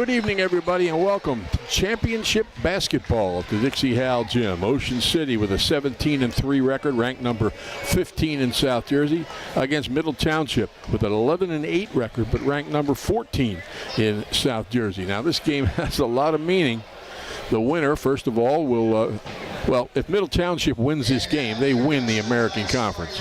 Good evening, everybody, and welcome to championship basketball at the Dixie Howell Gym. Ocean City with a 17-3 record, ranked number 15 in South Jersey, against Middle Township with an 11-8 record, but ranked number 14 in South Jersey. Now, this game has a lot of meaning. The winner, first of all, will, if Middle Township wins this game, they win the American Conference.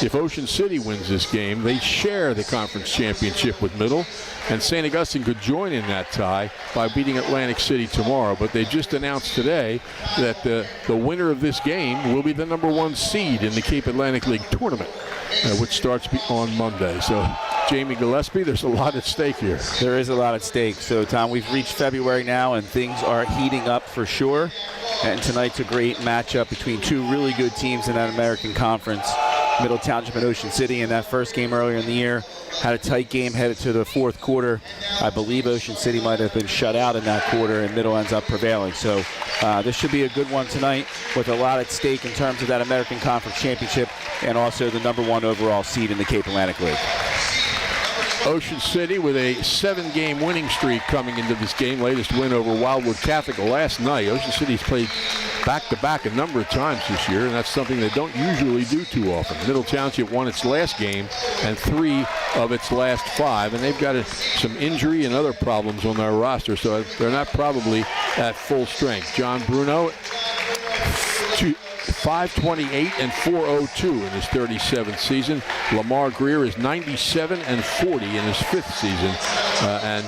If Ocean City wins this game, they share the conference championship with Middle, and St. Augustine could join in that tie by beating Atlantic City tomorrow. But they just announced today that the winner of this game will be the #1 seed in the Cape Atlantic League tournament, which starts on Monday. So, Jamie Gillespie, there's a lot at stake here. There is a lot at stake. So, Tom, we've reached February now, and things are heating up for sure. And tonight's a great matchup between two really good teams in that American Conference, Middle Township and Ocean City. In that first game earlier in the year, had a tight game headed to the fourth quarter. I believe Ocean City might have been shut out in that quarter, and Middle ends up prevailing. So this should be a good one tonight with a lot at stake in terms of that American Conference Championship and also the #1 overall seed in the Cape Atlantic League. Ocean City with a 7-game winning streak coming into this game. Latest win over Wildwood Catholic last night. Ocean City's played back-to-back a number of times this year, and that's something they don't usually do too often. Middle Township won its last game and 3 of its last 5, and they've got some injury and other problems on their roster, so they're not probably at full strength. John Bruno, 528 and 402 in his 37th season. Lamar Greer is 97 and 40 in his 5th season, and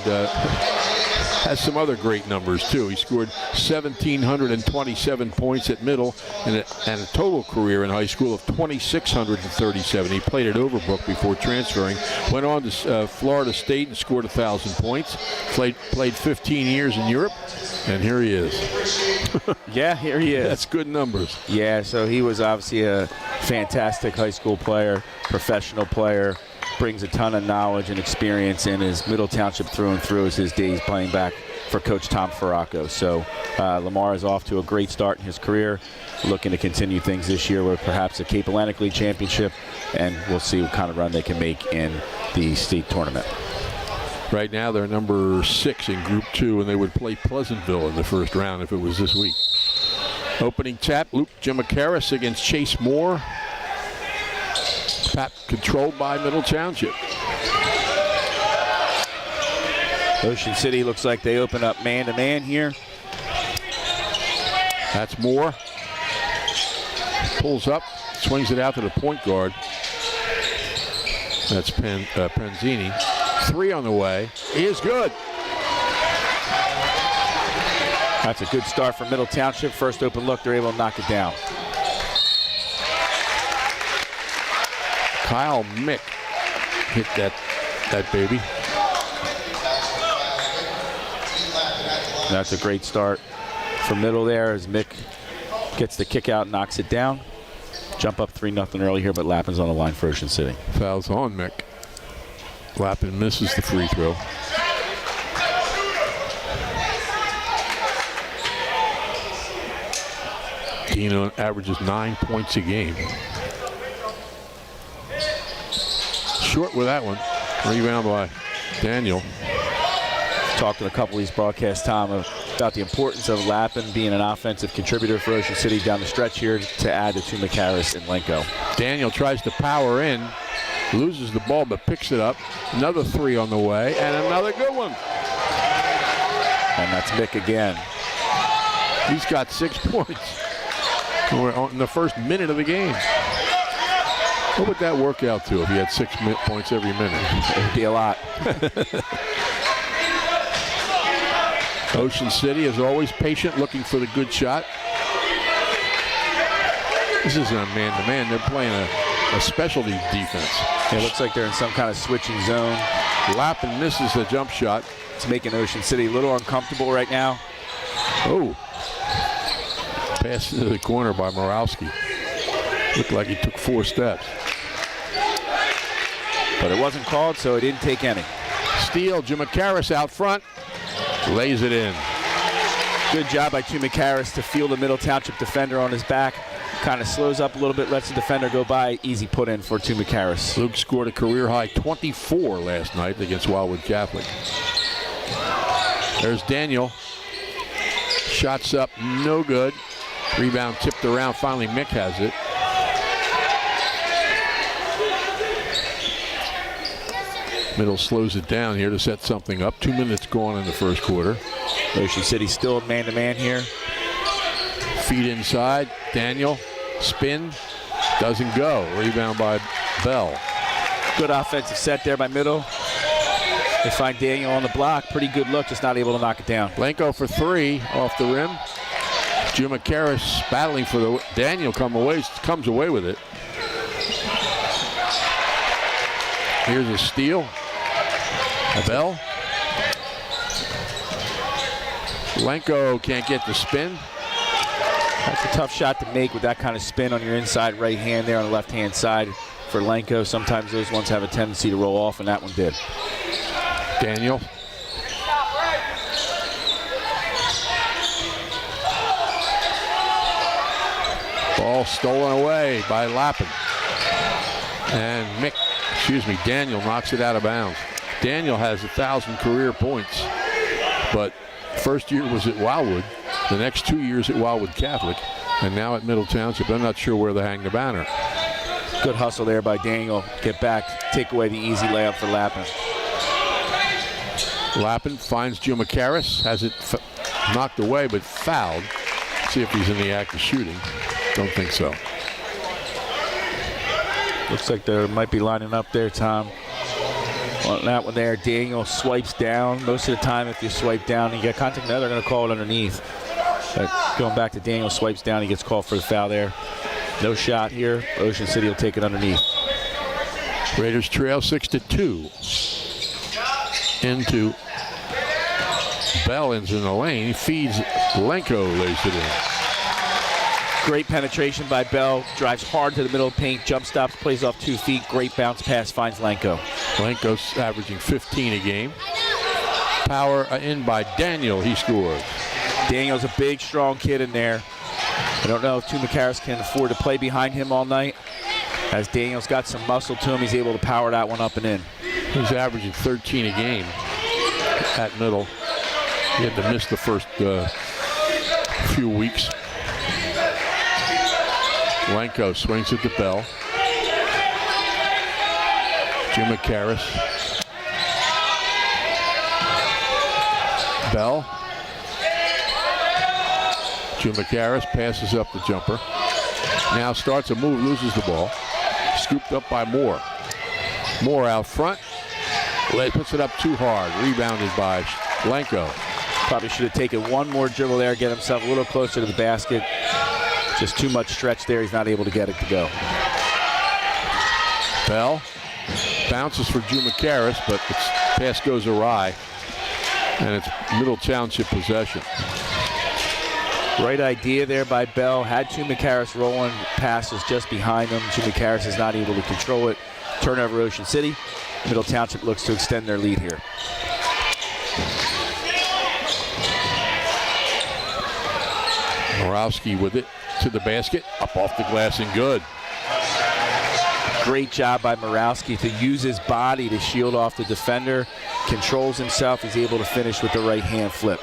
has some other great numbers too. He scored 1,727 points at Middle and a total career in high school of 2,637. He played at Overbrook before transferring. Went on to Florida State and scored 1,000 points. Played 15 years in Europe, and here he is. Yeah, here he is. That's good numbers. Yeah, so he was obviously a fantastic high school player, professional player, brings a ton of knowledge and experience in his Middle Township through and through as his days playing back for Coach Tom Ferracco. So Lamar is off to a great start in his career, looking to continue things this year with perhaps a Cape Atlantic League championship, and we'll see what kind of run they can make in the state tournament. Right now they're number 6 in Group 2, and they would play Pleasantville in the first round if it was this week. Opening tap, Luke Jimakaris against Chase Moore. Tap controlled by Middle Township. Ocean City looks like they open up man-to-man here. That's Moore. Pulls up, swings it out to the point guard. That's Penzini. 3 on the way. He is good. That's a good start for Middle Township. First open look, they're able to knock it down. Kyle Mick hit that baby. That's a great start for Middle there as Mick gets the kick out and knocks it down. Jump up 3-0 early here, but Lappin's on the line for Ocean City. Fouls on Mick. Lappin misses the free throw. Dino averages 9 points a game. Short with that one. Rebound by Daniel. Talked to a couple of these broadcasts, Tom, about the importance of Lappin being an offensive contributor for Ocean City down the stretch here to add to Makaris and Lenko. Daniel tries to power in, loses the ball but picks it up. Another 3 on the way, and another good one. And that's Mick again. He's got 6 points in the first minute of the game. What would that work out to if he had 6 points every minute? It would be a lot. Ocean City is always patient, looking for the good shot. This isn't a man-to-man. They're playing a specialty defense. It looks like they're in some kind of switching zone. Lappin misses the jump shot. It's making Ocean City a little uncomfortable right now. Oh. Pass into the corner by Morowski. Looked like he took 4 steps. But it wasn't called, so it didn't take any. Steal, Jimakaris out front. Lays it in. Good job by Makaris to field a Middle Township defender on his back. Kind of slows up a little bit, lets the defender go by. Easy put in for Makaris. Luke scored a career-high 24 last night against Wildwood Catholic. There's Daniel. Shots up, no good. Rebound tipped around. Finally, Mick has it. Middle slows it down here to set something up. 2 minutes gone in the first quarter. Ocean City still man-to-man here. Feet inside. Daniel. Spin. Doesn't go. Rebound by Bell. Good offensive set there by Middle. They find Daniel on the block. Pretty good look, just not able to knock it down. Lenko for three off the rim. Jim Karras battling for the Daniel comes away with it. Here's a steal. Bell. Lenko can't get the spin. That's a tough shot to make with that kind of spin on your inside right hand there on the left-hand side for Lenko. Sometimes those ones have a tendency to roll off, and that one did. Daniel. Ball stolen away by Lappin. And Daniel knocks it out of bounds. Daniel has 1,000 career points, but first year was at Wildwood, the next 2 years at Wildwood Catholic, and now at Middle Township. I'm not sure where they hang the banner. Good hustle there by Daniel. Get back, take away the easy layup for Lappin. Lappin finds Jim Karras, has it knocked away but fouled. See if he's in the act of shooting. Don't think so. Looks like they might be lining up there, Tom. On that one there, Daniel swipes down. Most of the time, if you swipe down and you get contact, now they're going to call it underneath. But going back to Daniel, swipes down, he gets called for the foul there. No shot here. Ocean City will take it underneath. Raiders trail 6-2. Into Bellins in the lane. Feeds Lenko, lays it in. Great penetration by Bell. Drives hard to the middle of the paint. Jump stops, plays off 2 feet. Great bounce pass, finds Lenko. Lenko's averaging 15 a game. Power in by Daniel. He scores. Daniel's a big, strong kid in there. I don't know if Tuma Karras can afford to play behind him all night. As Daniel's got some muscle to him, he's able to power that one up and in. He's averaging 13 a game at Middle. He had to miss the first few weeks. Lenko swings it to Bell. Jim Karras. Bell. Jim Karras passes up the jumper. Now starts a move, loses the ball. Scooped up by Moore. Moore out front. Puts it up too hard. Rebounded by Lenko. Probably should have taken one more dribble there, get himself a little closer to the basket. Just too much stretch there. He's not able to get it to go. Bell bounces for Jim Karras, but the pass goes awry. And it's Middle Township possession. Right idea there by Bell. Had Tuma Karras rolling, passes just behind him. Tuma Karras is not able to control it. Turnover Ocean City. Middle Township looks to extend their lead here. Morawski with it to the basket. Up off the glass and good. Great job by Morawski to use his body to shield off the defender. Controls himself. He's able to finish with the right hand flip.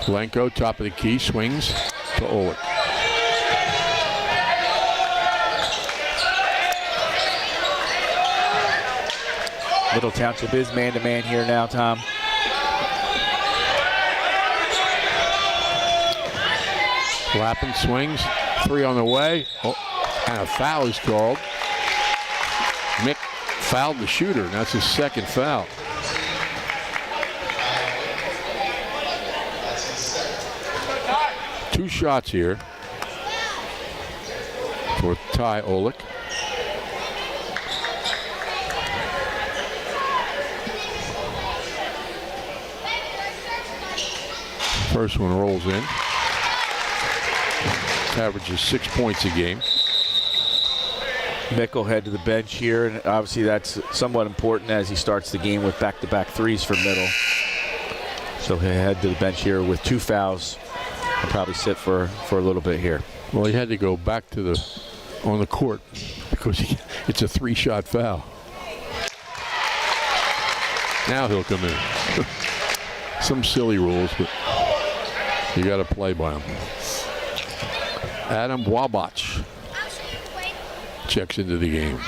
Lenko, top of the key, swings to Olick. Middle Township is man-to-man here now, Tom. Lappin swings, 3 on the way. Oh, and a foul is called. Mick fouled the shooter, and that's his second foul. Two shots here for Ty Olick. First one rolls in. Averages 6 points a game. Mick will head to the bench here, and obviously that's somewhat important as he starts the game with back-to-back threes for Middle. So he'll head to the bench here with 2 fouls. He'll probably sit for a little bit here. Well, he had to go back to on the court because it's a 3-shot foul. Now he'll come in. Some silly rules, but you got to play by them. Adam Wabach checks into the game.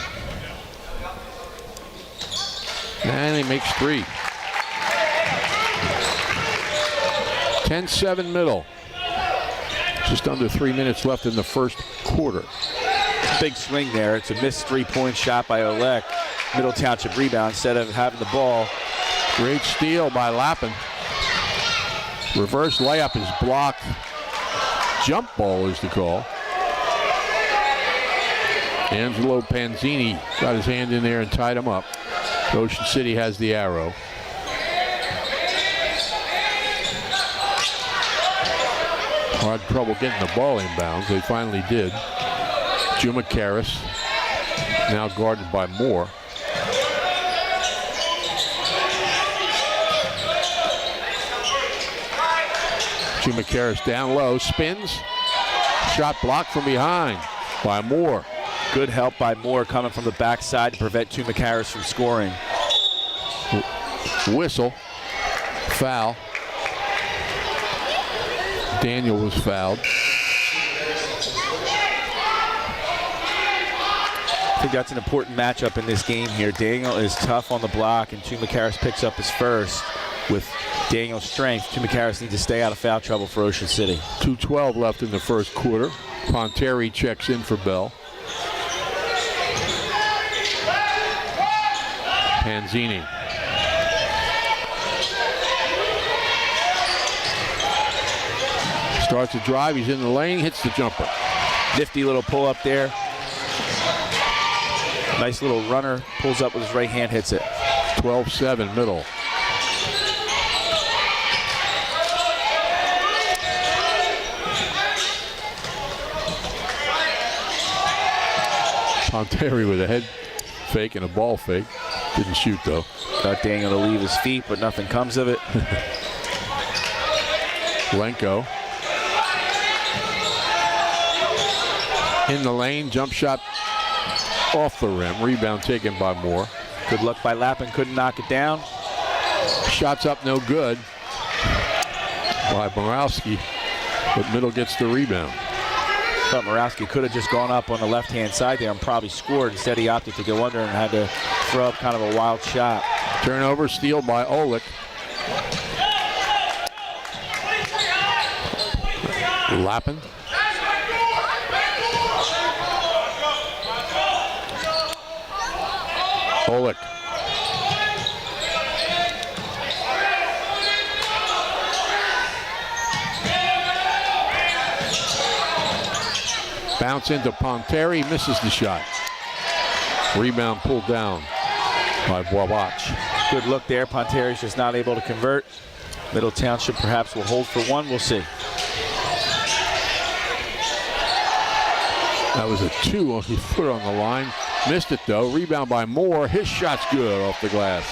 And he makes 3. 10-7 middle. Just under 3 minutes left in the first quarter. Big swing there. It's a missed 3-point shot by Olek. Middle Township rebound instead of having the ball. Great steal by Lappin. Reverse layup is blocked. Jump ball is the call. Angelo Panzini got his hand in there and tied him up. Ocean City has the arrow. Hard trouble getting the ball inbounds. They finally did. Juma Karras now guarded by Moore. Juma Karras down low, spins. Shot blocked from behind by Moore. Good help by Moore coming from the backside to prevent Juma Karras from scoring. Whistle. Foul. Daniel was fouled. I think that's an important matchup in this game here. Daniel is tough on the block, and Juma Karras picks up his first. With Daniel's strength, Juma Karras needs to stay out of foul trouble for Ocean City. 2:12 left in the first quarter. Ponteri checks in for Bell. Panzini. Starts to drive, he's in the lane, hits the jumper. Nifty little pull up there. Nice little runner, pulls up with his right hand, hits it. 12-7 middle. Ponteri with a head fake and a ball fake. Didn't shoot though. Got Daniel to leave his feet, but nothing comes of it. Lenko. In the lane, jump shot off the rim. Rebound taken by Moore. Good luck by Lappin, couldn't knock it down. Shots up, no good by Borowski, but Middle gets the rebound. Thought Morawski could have just gone up on the left-hand side there and probably scored. Instead, he opted to go under and had to throw up kind of a wild shot. Turnover, steal by Olick. Lappin. Olick. Bounce into Ponteri, misses the shot. Rebound pulled down by Wabach. Good look there. Ponteri's just not able to convert. Middle Township perhaps will hold for one. We'll see. That was a 2 on the foot on the line. Missed it though. Rebound by Moore. His shot's good off the glass.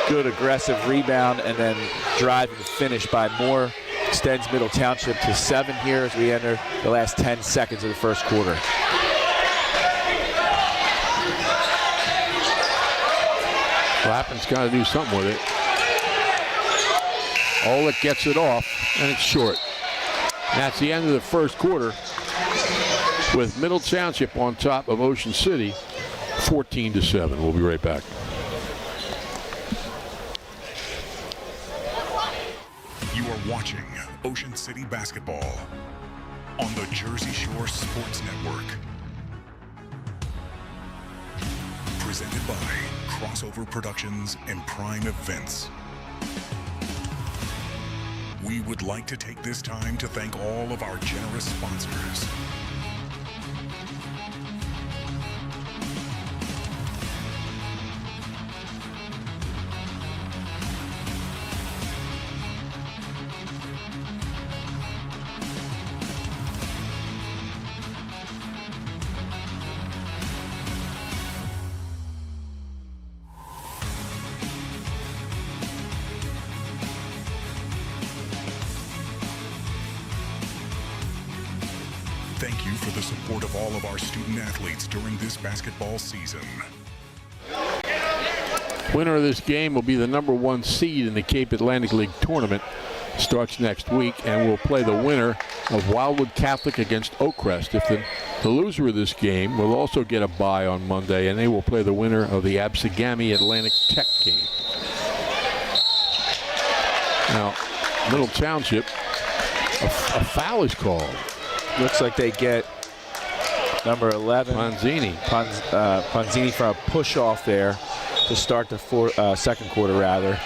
Good aggressive rebound and then drive and finish by Moore. Extends Middle Township to 7 here as we enter the last 10 seconds of the first quarter. Lappin's got to do something with it. Olick gets it off, and it's short. And that's the end of the first quarter with Middle Township on top of Ocean City, 14-7. We'll be right back. You are watching Ocean City Basketball on the Jersey Shore Sports Network. Presented by Crossover Productions and Prime Events. We would like to take this time to thank all of our generous sponsors. Thank you for the support of all of our student athletes during this basketball season. Winner of this game will be the #1 seed in the Cape Atlantic League tournament. Starts next week and will play the winner of Wildwood Catholic against Oakcrest. If the loser of this game will also get a bye on Monday, and they will play the winner of the Absegami Atlantic Tech game. Now, Middle Township, a foul is called. Looks like they get number 11. Ponzini. Ponzini for a push-off there to start the second quarter, rather.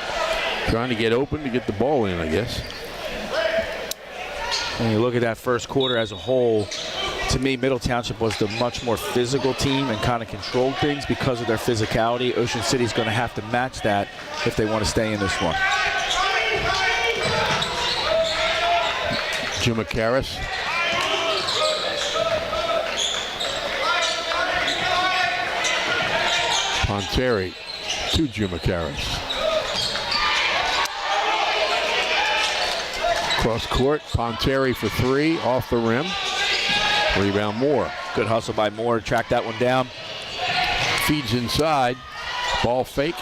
Trying to get open to get the ball in, I guess. When you look at that first quarter as a whole, to me, Middle Township was the much more physical team and kind of controlled things because of their physicality. Ocean City's going to have to match that if they want to stay in this one. Jumacaris. Ponteri to Jumacaris. Cross court, Ponteri for 3, off the rim. Rebound Moore. Good hustle by Moore to track that one down. Feeds inside, ball fake.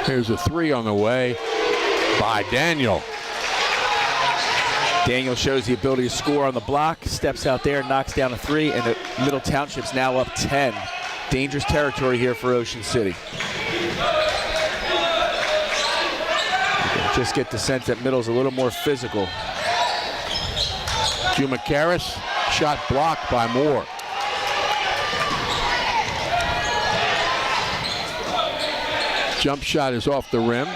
Here's a 3 on the way by Daniel. Daniel shows the ability to score on the block, steps out there, knocks down a 3, and the Middle Township's now up 10. Dangerous territory here for Ocean City. Just get the sense that Middle's a little more physical. Jumacaris, shot blocked by Moore. Jump shot is off the rim.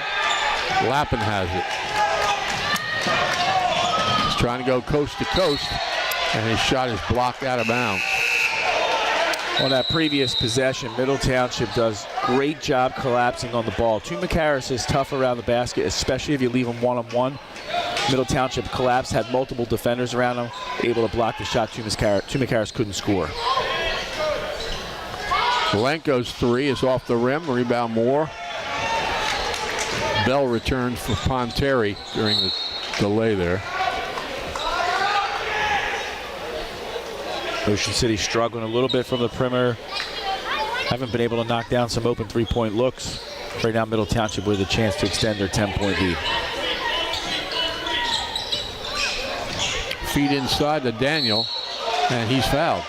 Lappin has it. He's trying to go coast to coast, and his shot is blocked out of bounds. On that previous possession, Middle Township does great job collapsing on the ball. Jumacaris is tough around the basket, especially if you leave him one-on-one. Middle Township collapsed, had multiple defenders around him, able to block the shot. Jumacaris couldn't score. Malenko's 3 is off the rim. Rebound Moore. Bell returned for Ponteri during the delay there. Ocean City struggling a little bit from the perimeter. Haven't been able to knock down some open three-point looks. Right now, Middle Township with a chance to extend their 10-point lead. Feed inside to Daniel, and he's fouled.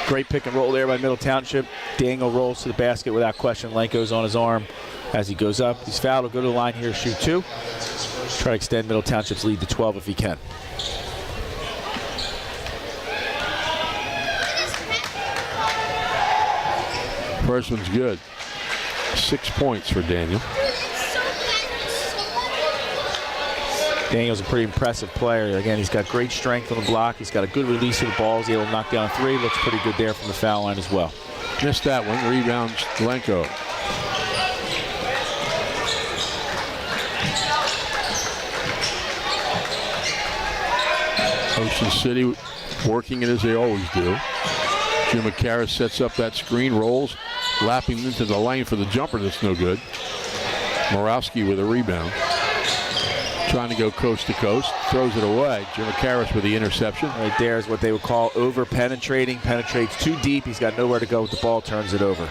Great pick and roll there by Middle Township. Daniel rolls to the basket without question. Lenko's on his arm as he goes up. He's fouled. He'll go to the line here, shoot 2. Try to extend Middle Township's lead to 12 if he can. First one's good. 6 points for Daniel. Daniel's a pretty impressive player. Again, he's got great strength on the block. He's got a good release of the ball. He's able to knock down a 3. Looks pretty good there from the foul line as well. Missed that one. Rebounds Lenko. Ocean City working it as they always do. Jumacaris sets up that screen, rolls, lapping into the lane for the jumper that's no good. Morawski with a rebound. Trying to go coast to coast, throws it away. Jumacaris with the interception. Right there is what they would call over-penetrating. Penetrates too deep. He's got nowhere to go with the ball, turns it over.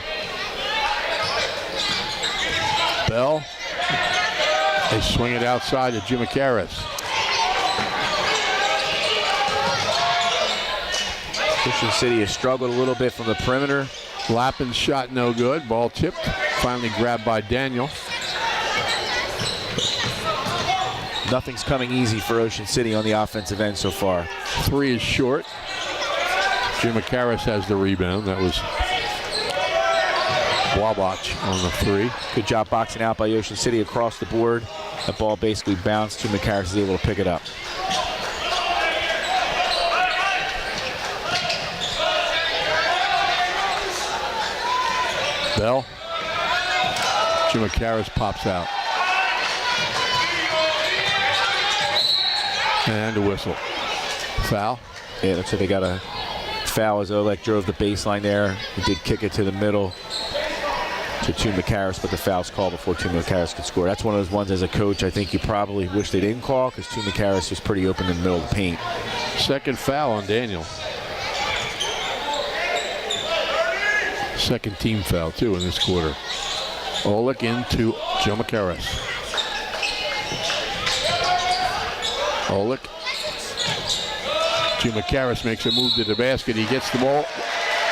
Bell. They swing it outside to Jumacaris. Ocean City has struggled a little bit from the perimeter. Lappin's shot no good. Ball tipped. Finally grabbed by Daniel. Nothing's coming easy for Ocean City on the offensive end so far. 3 is short. Jumacaris has the rebound. That was Wabach on the 3. Good job boxing out by Ocean City across the board. That ball basically bounced. Jumacaris is able to pick it up. Bell. Jumacaris pops out. And a whistle. Foul. Yeah, looks like they got a foul as Oleg drove the baseline there. He did kick it to the middle to Jumacaris, but the foul's called before Jumacaris could score. That's one of those ones as a coach I think you probably wish they didn't call because Jumacaris was pretty open in the middle of the paint. Second foul on Daniel. Second team foul, too, in this quarter. Olick into Joe McCarris. Olick. Joe McCarris makes a move to the basket. He gets the ball.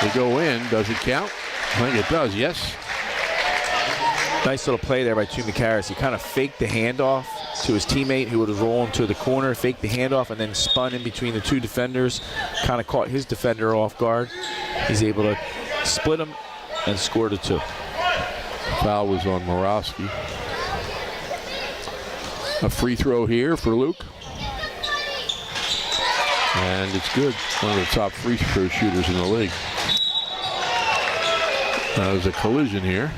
They go in. Does it count? I think it does, yes. Nice little play there by Joe McCarris. He kind of faked the handoff to his teammate who would have rolled to the corner, faked the handoff, and then spun in between the two defenders. Kind of caught his defender off guard. He's able to split him and score the 2. Foul was on Morawski. A free throw here for Luke. And it's good. One of the top free throw shooters in the league. There's a collision here.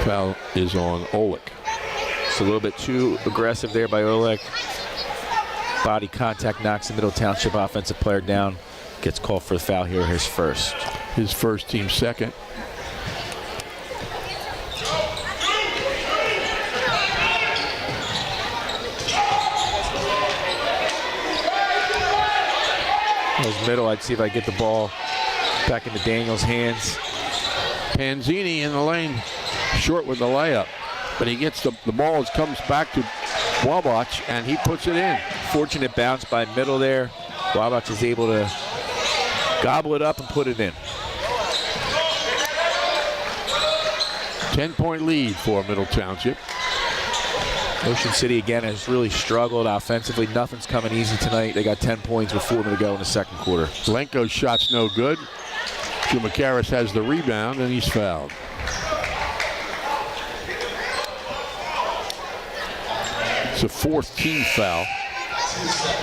Foul is on Olick. It's a little bit too aggressive there by Olick. Body contact knocks the Middle Township offensive player down. Gets called for the foul here, his first. His first, team second. That was middle. I'd see if I get the ball back into Daniel's hands. Panzini in the lane, short with the layup. But he gets the ball, comes back to Wabach, and he puts it in. Fortunate bounce by middle there. Wabach is able to gobble it up and put it in. 10-point lead for Middle Township. Ocean City again has really struggled offensively. Nothing's coming easy tonight. They got 10 points with 4 to go in the second quarter. Lenko's shot's no good. Joe McCarris has the rebound, and he's fouled. It's a 4th team foul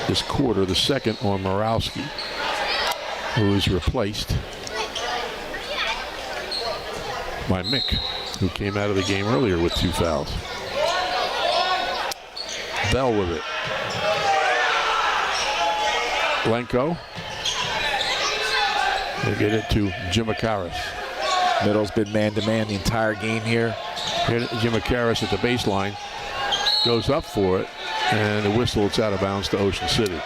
this quarter, the second on Morawski, who is replaced by Mick, who came out of the game earlier with 2 fouls. Bell with it. Lenko. They get it to Jim McCarris. Middle's been man-to-man the entire game here. Jim McCarris at the baseline. Goes up for it, and the whistle, it's out of bounds to Ocean City.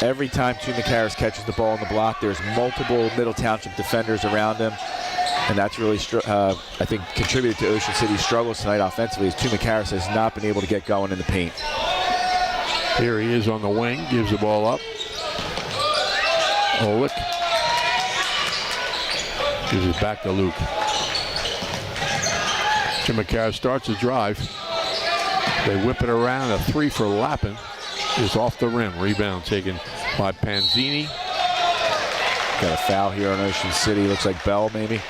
Every time Joe McCarris catches the ball on the block, there's multiple Middle Township defenders around him. And that's really, I think, contributed to Ocean City's struggles tonight offensively, as Joe McCarris has not been able to get going in the paint. Here he is on the wing, gives the ball up. Olick gives it back to Luke. Jim McCarris starts the drive. They whip it around. A 3 for Lappin is off the rim. Rebound taken by Panzini. Got a foul here on Ocean City. Looks like Bell, maybe.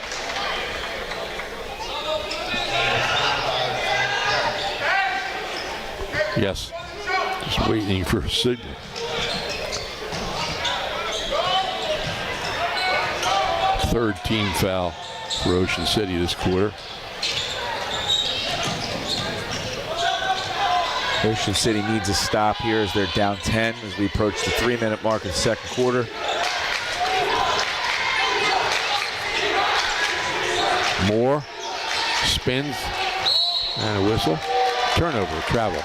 Yes. Just waiting for a signal. Third team foul for Ocean City this quarter. Ocean City needs a stop here as they're down 10 as we approach the 3-minute mark of the second quarter. Moore spins and a whistle. Turnover, travel.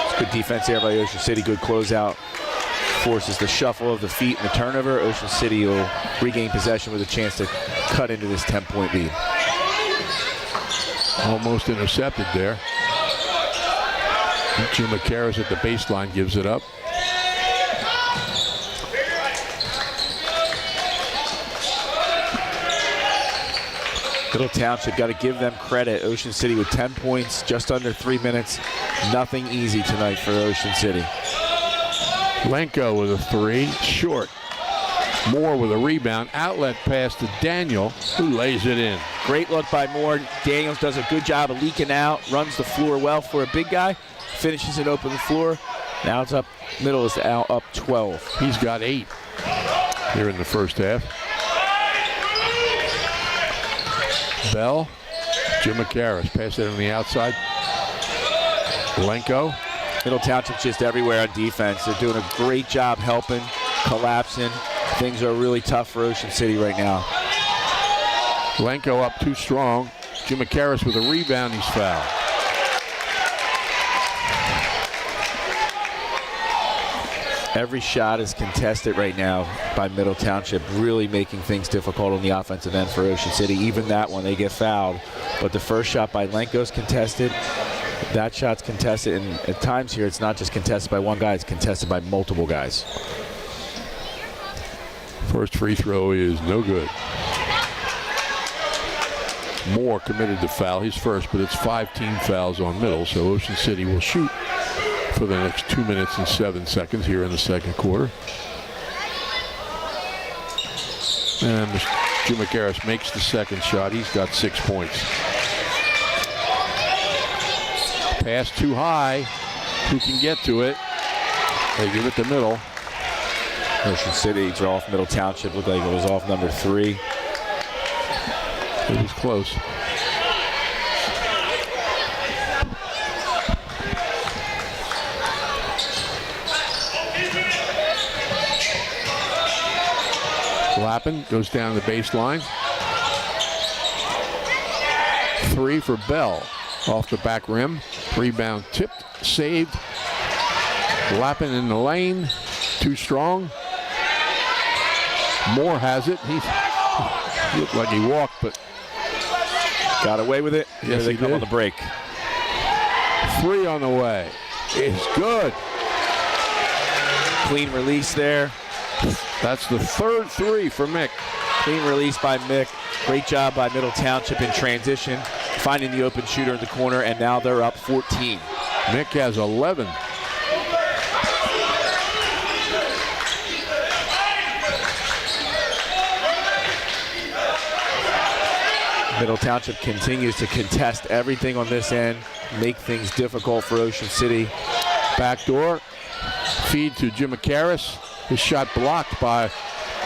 It's good defense there by Ocean City. Good closeout. Forces the shuffle of the feet and the turnover. Ocean City will regain possession with a chance to cut into this 10-point lead. Almost intercepted there. Jim McCarris at the baseline gives it up. Middle Township, got to give them credit. Ocean City with 10 points, just under 3 minutes. Nothing easy tonight for Ocean City. Lenko with a 3, short. Moore with a rebound, outlet pass to Daniel, who lays it in. Great look by Moore. Daniels does a good job of leaking out, runs the floor well for a big guy, finishes it open the floor. Now it's up, middle is out up 12. He's got 8 here in the first half. Bell, Jim McCarris, pass it on the outside. Lenko. Middle Township's just everywhere on defense. They're doing a great job helping, collapsing. Things are really tough for Ocean City right now. Lenko up too strong. Jim McCarris with a rebound, he's fouled. Every shot is contested right now by Middle Township, really making things difficult on the offensive end for Ocean City. Even that one, they get fouled. But the first shot by Lenko's contested. That shot's contested, and at times here, it's not just contested by one guy, it's contested by multiple guys. First free throw is no good. Moore committed the foul. He's first, but it's 5 team fouls on Middle, so Ocean City will shoot for the next 2 minutes and 7 seconds here in the second quarter. And Jim McGarris makes the second shot. He's got 6 points. Pass too high. Who can get to it? They give it to Middle. Ocean City draw off Middle Township. Looked like it was off number 3. It was close. Lappin goes down the baseline. 3 for Bell. Off the back rim. Rebound tipped, saved. Lappin in the lane. Too strong. Moore has it. He looked like he walked, but got away with it. Yes, Here they come on the break. 3 on the way. It's good. Clean release there. That's the third 3 for Mick. Clean release by Mick. Great job by Middle Township in transition, finding the open shooter in the corner, and now they're up 14. Mick has 11. Middle Township continues to contest everything on this end, make things difficult for Ocean City. Backdoor. Feed to Jim McCarris. His shot blocked by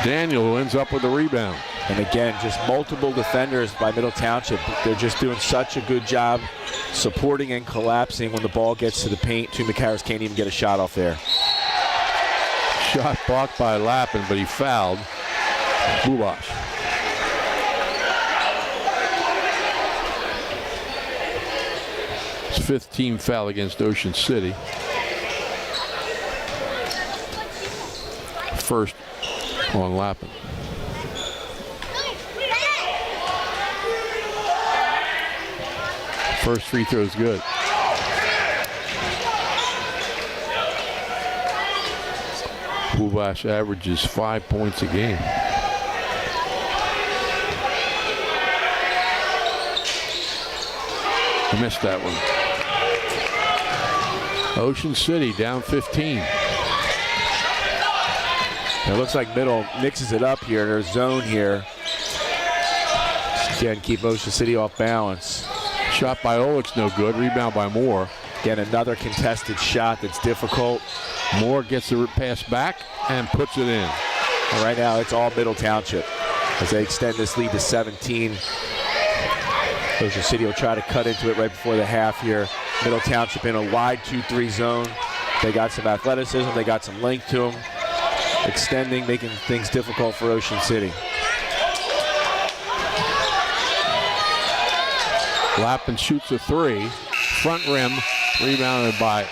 Daniel, who ends up with the rebound. And again, just multiple defenders by Middle Township. They're just doing such a good job supporting and collapsing when the ball gets to the paint. Jim McCarris can't even get a shot off there. Shot blocked by Lappin, but he fouled Bubash. His 5th team foul against Ocean City. First on Lappin. First free throw is good. Bubash averages 5 points a game. I missed that one. Ocean City down 15. It looks like Middle mixes it up here in their zone here. Again, keep Ocean City off balance. Shot by Olick's no good. Rebound by Moore. Again, another contested shot that's difficult. Moore gets the pass back and puts it in. And right now, it's all Middle Township as they extend this lead to 17. Ocean City will try to cut into it right before the half here. Middle Township in a wide 2-3 zone. They got some athleticism. They got some length to them. Extending, making things difficult for Ocean City. Lappin shoots a 3. Front rim, rebounded by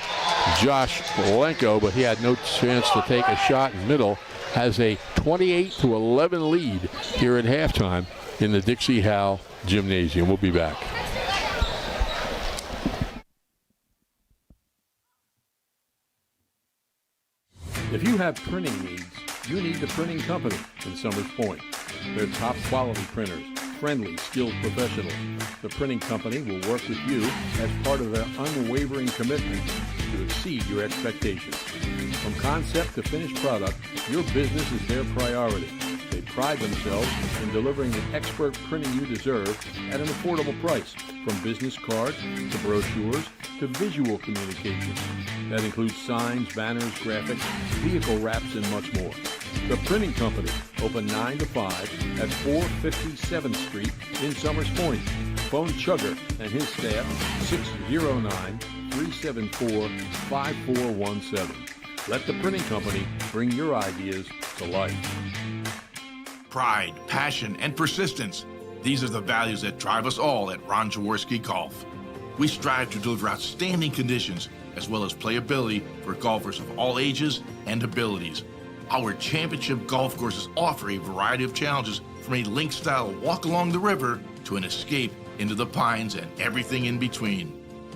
Josh Lenko, but he had no chance to take a shot. Middle has a 28-11 lead here at halftime in the Dixie Howe Gymnasium. We'll be back. If you have printing needs, you need the Printing Company in Summers Point. They're top quality printers, friendly, skilled professionals. The Printing Company will work with you as part of their unwavering commitment to exceed your expectations. From concept to finished product, your business is their priority. They pride themselves in delivering the expert printing you deserve at an affordable price, from business cards to brochures to visual communications. That includes signs, banners, graphics, vehicle wraps, and much more. The Printing Company, open 9 to 5 at 457th Street in Summers Point. Phone Chugger and his staff, 609-374-5417. Let the Printing Company bring your ideas to life. Pride, passion, and persistence. These are the values that drive us all at Ron Jaworski Golf. We strive to deliver outstanding conditions as well as playability for golfers of all ages and abilities. Our championship golf courses offer a variety of challenges, from a link-style walk along the river to an escape into the pines and everything in between.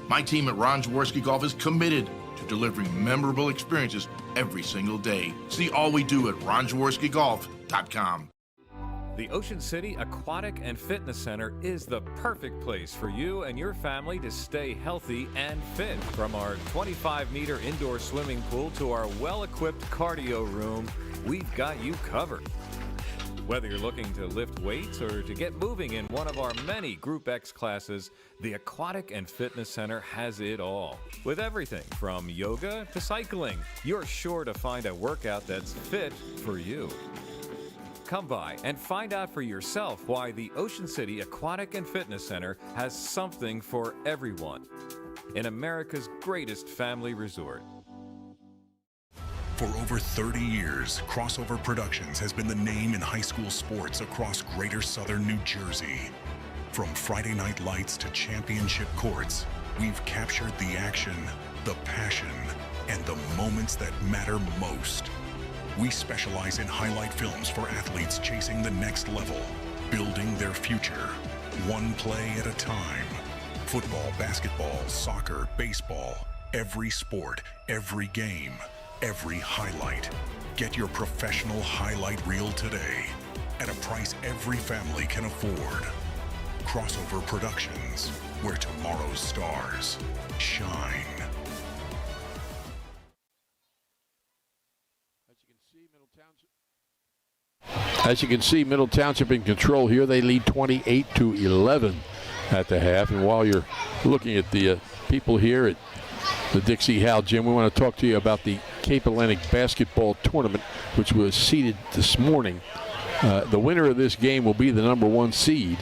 My team at Ron Jaworski Golf is committed to delivering memorable experiences every single day. See all we do at ronjaworskigolf.com. The Ocean City Aquatic and Fitness Center is the perfect place for you and your family to stay healthy and fit. From our 25-meter indoor swimming pool to our well-equipped cardio room, we've got you covered. Whether you're looking to lift weights or to get moving in one of our many Group X classes, the Aquatic and Fitness Center has it all. With everything from yoga to cycling, you're sure to find a workout that's fit for you. Come by and find out for yourself why the Ocean City Aquatic and Fitness Center has something for everyone in America's greatest family resort. For over 30 years, Crossover Productions has been the name in high school sports across greater southern New Jersey. From Friday Night Lights to championship courts, we've captured the action, the passion, and the moments that matter most. We specialize in highlight films for athletes chasing the next level, building their future, one play at a time. Football, basketball, soccer, baseball, every sport, every game, every highlight. Get your professional highlight reel today at a price every family can afford. Crossover Productions, where tomorrow's stars shine. As you can see, Middle Township in control here. They lead 28-11 at the half. And while you're looking at the people here at the Dixie Howell Gym, we want to talk to you about the Cape Atlantic Basketball Tournament, which was seeded this morning. The winner of this game will be the #1 seed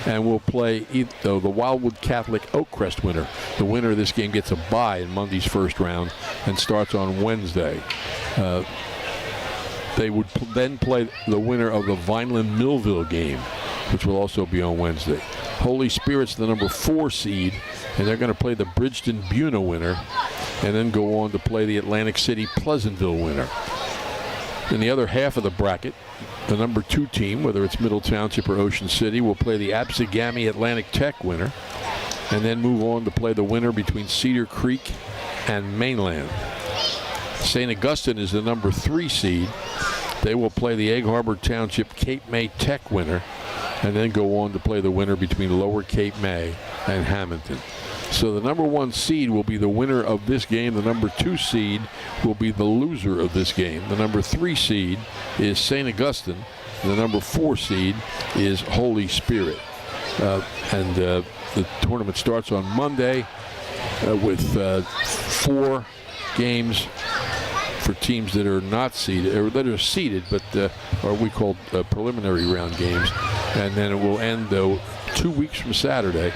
and will play the Wildwood Catholic Oakcrest winner. The winner of this game gets a bye in Monday's first round and starts on Wednesday. They would then play the winner of the Vineland-Millville game, which will also be on Wednesday. Holy Spirit's the #4 seed, and they're going to play the Bridgeton-Buna winner and then go on to play the Atlantic City-Pleasantville winner. In the other half of the bracket, the #2 team, whether it's Middle Township or Ocean City, will play the Absegami Atlantic Tech winner and then move on to play the winner between Cedar Creek and Mainland. St. Augustine is the #3 seed. They will play the Egg Harbor Township Cape May Tech winner and then go on to play the winner between Lower Cape May and Hamilton. So the #1 seed will be the winner of this game. The #2 seed will be the loser of this game. The #3 seed is St. Augustine. The #4 seed is Holy Spirit. The tournament starts on Monday with 4 games for teams that are not seeded, or that are seeded, but are we call preliminary round games. And then it will end, though, 2 weeks from Saturday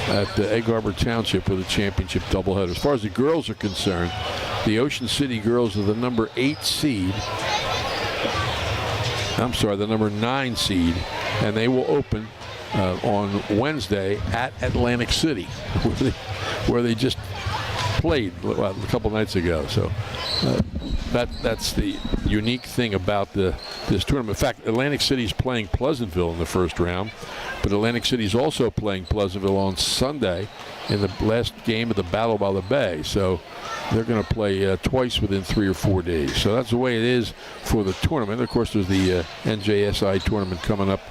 at Egg Harbor Township with a championship doubleheader. As far as the girls are concerned, the Ocean City girls are the #8 seed. I'm sorry, the #9 seed, and they will open on Wednesday at Atlantic City, where they just played a couple nights ago. So that's the unique thing about this tournament. In fact, Atlantic City is playing Pleasantville in the first round, but Atlantic City is also playing Pleasantville on Sunday in the last game of the Battle by the Bay. So they're going to play twice within 3 or 4 days. So that's the way it is for the tournament. Of course, there's the NJSI tournament coming up.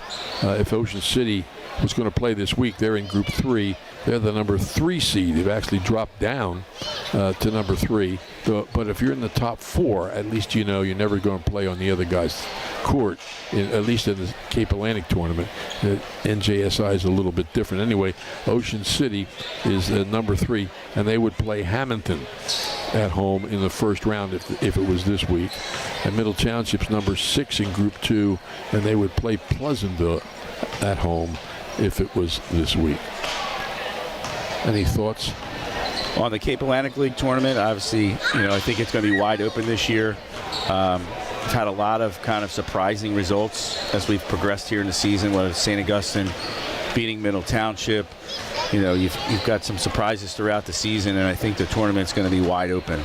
If Ocean City was going to play this week, they're in Group 3. They're the #3 seed. They've actually dropped down to #3. But if you're in the top 4, at least you know you're never going to play on the other guy's court, at least in the Cape Atlantic tournament. NJSI is a little bit different. Anyway, Ocean City is #3, and they would play Hamilton at home in the first round if it was this week. And Middle Township's #6 in Group 2, and they would play Pleasantville at home if it was this week. Any thoughts? On the Cape Atlantic League tournament, obviously, I think it's going to be wide open this year. We've had a lot of kind of surprising results as we've progressed here in the season, whether it's St. Augustine beating Middle Township, you know, you've got some surprises throughout the season, and I think the tournament's going to be wide open.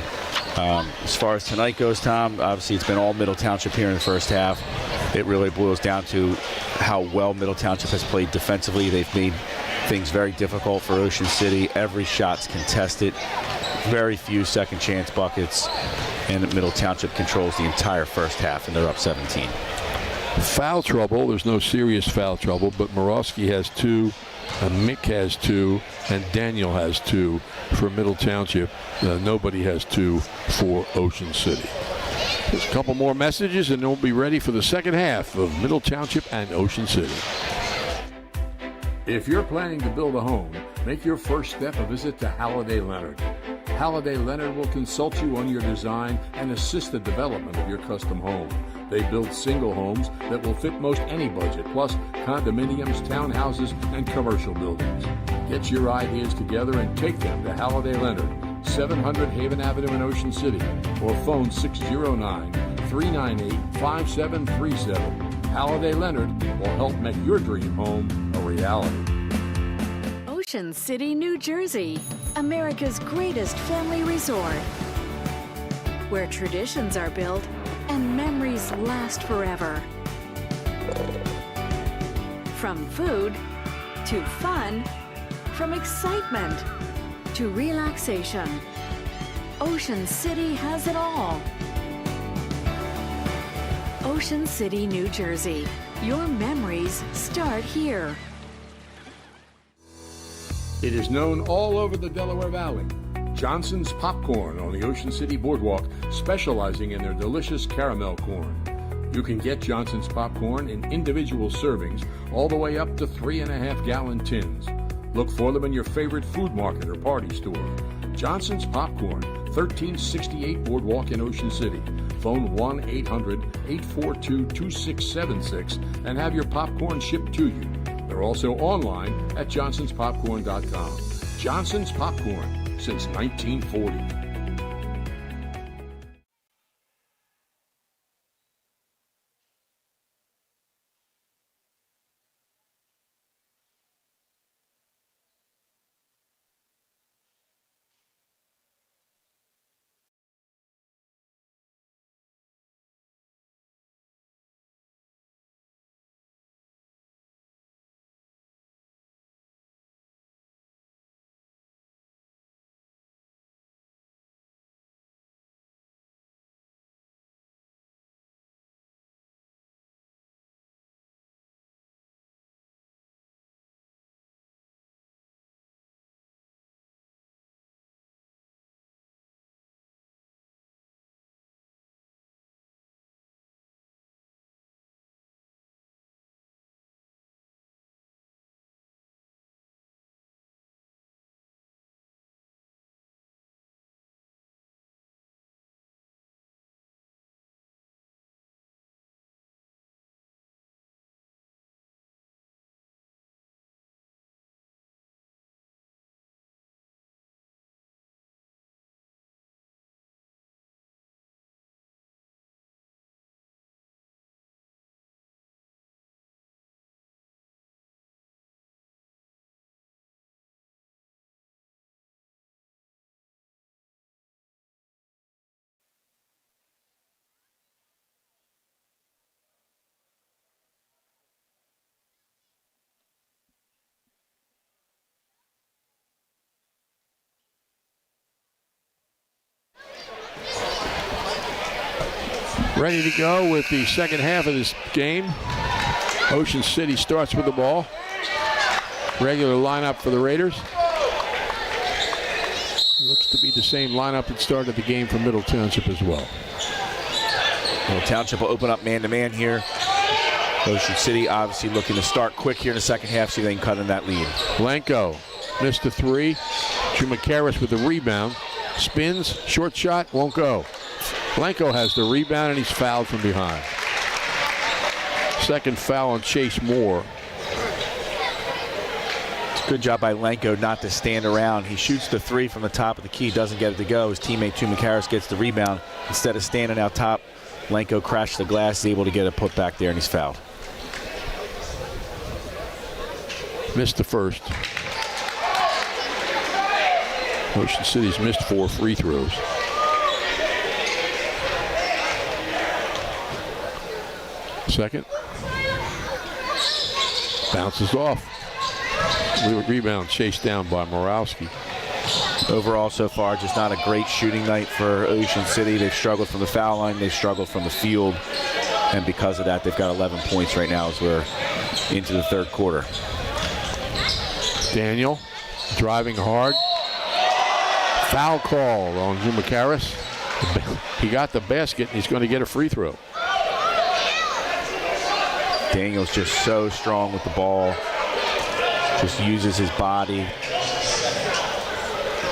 As far as tonight goes, Tom, obviously it's been all Middle Township here in the first half. It really boils down to how well Middle Township has played defensively. They've made things very difficult for Ocean City. Every shot's contested. Very few second chance buckets, and Middle Township controls the entire first half, and they're up 17. Foul trouble. There's no serious foul trouble, but Morosky has 2, and Mick has 2, and Daniel has 2 for Middle Township. Nobody has 2 for Ocean City. There's a couple more messages, and we'll be ready for the second half of Middle Township and Ocean City. If you're planning to build a home, make your first step a visit to Halliday Leonard. Halliday Leonard will consult you on your design and assist the development of your custom home. They build single homes that will fit most any budget, plus condominiums, townhouses, and commercial buildings. Get your ideas together and take them to Halliday Leonard, 700 Haven Avenue in Ocean City, or phone 609-398-5737. Halliday Leonard will help make your dream home a reality. Ocean City, New Jersey, America's greatest family resort, where traditions are built and memories last forever. From food to fun, from excitement to relaxation, Ocean City has it all. Ocean City, New Jersey. Your memories start here. It is known all over the Delaware Valley. Johnson's Popcorn on the Ocean City Boardwalk, specializing in their delicious caramel corn. You can get Johnson's Popcorn in individual servings all the way up to 3.5-gallon tins. Look for them in your favorite food market or party store. Johnson's Popcorn, 1368 Boardwalk in Ocean City. Phone 1-800-842-2676 and have your popcorn shipped to you. They're also online at johnsonspopcorn.com. Johnson's Popcorn, since 1940. Ready to go with the second half of this game. Ocean City starts with the ball. Regular lineup for the Raiders. Looks to be the same lineup that started the game for Middle Township as well. Middle Township will open up man-to-man here. Ocean City obviously looking to start quick here in the second half so they can cut in that lead. Blanco missed the three. Chumakaris with the rebound. Spins, short shot, won't go. Blanco has the rebound and he's fouled from behind. Second foul on Chase Moore. It's a good job by Blanco not to stand around. He shoots the three from the top of the key, doesn't get it to go. His teammate Chumakaris gets the rebound. Instead of standing out top, Blanco crashed the glass, is able to get a put back there, and he's fouled. Missed the first. Ocean City's missed 4 free throws. Second. Bounces off. Rebound chased down by Morawski. Overall so far, just not a great shooting night for Ocean City. They've struggled from the foul line. They've struggled from the field. And because of that, they've got 11 points right now as we're into the third quarter. Daniel driving hard. Foul call on Zumakaris. He got the basket, and he's going to get a free throw. Daniel's just so strong with the ball. Just uses his body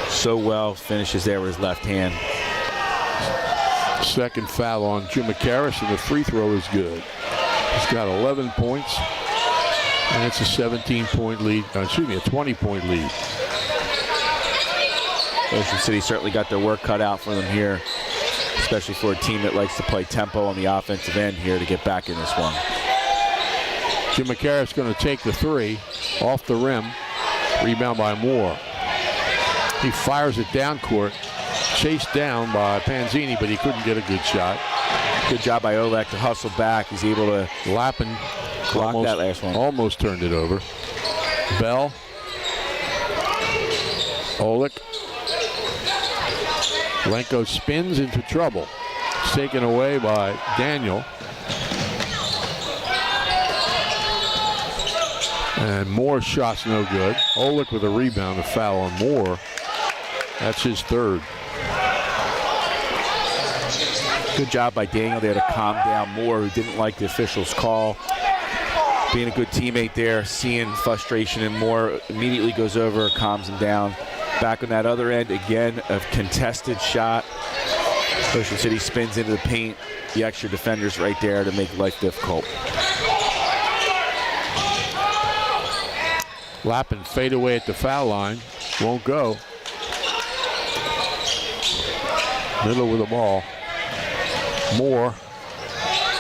so well. Finishes there with his left hand. Second foul on Zumakaris, and the free throw is good. He's got 11 points, and it's a 17-point lead. A 20-point lead. Ocean City certainly got their work cut out for them here, especially for a team that likes to play tempo on the offensive end here to get back in this one. Zumakaris going to take the three off the rim. Rebound by Moore. He fires it down court. Chased down by Panzini, but he couldn't get a good shot. Good job by Oleg to hustle back. He's able to Lappin block that last one. Almost turned it over. Bell. Oleg. Lenko spins into trouble. It's taken away by Daniel. And Moore's shot's no good. Oleg with a rebound, a foul on Moore. That's his third. Good job by Daniel there to calm down Moore, who didn't like the official's call. Being a good teammate there, seeing frustration in Moore, immediately goes over, calms him down. Back on that other end, again, a contested shot. Ocean City spins into the paint. The extra defenders right there to make life difficult. Lappin fade away at the foul line. Won't go. Middle with the ball. Moore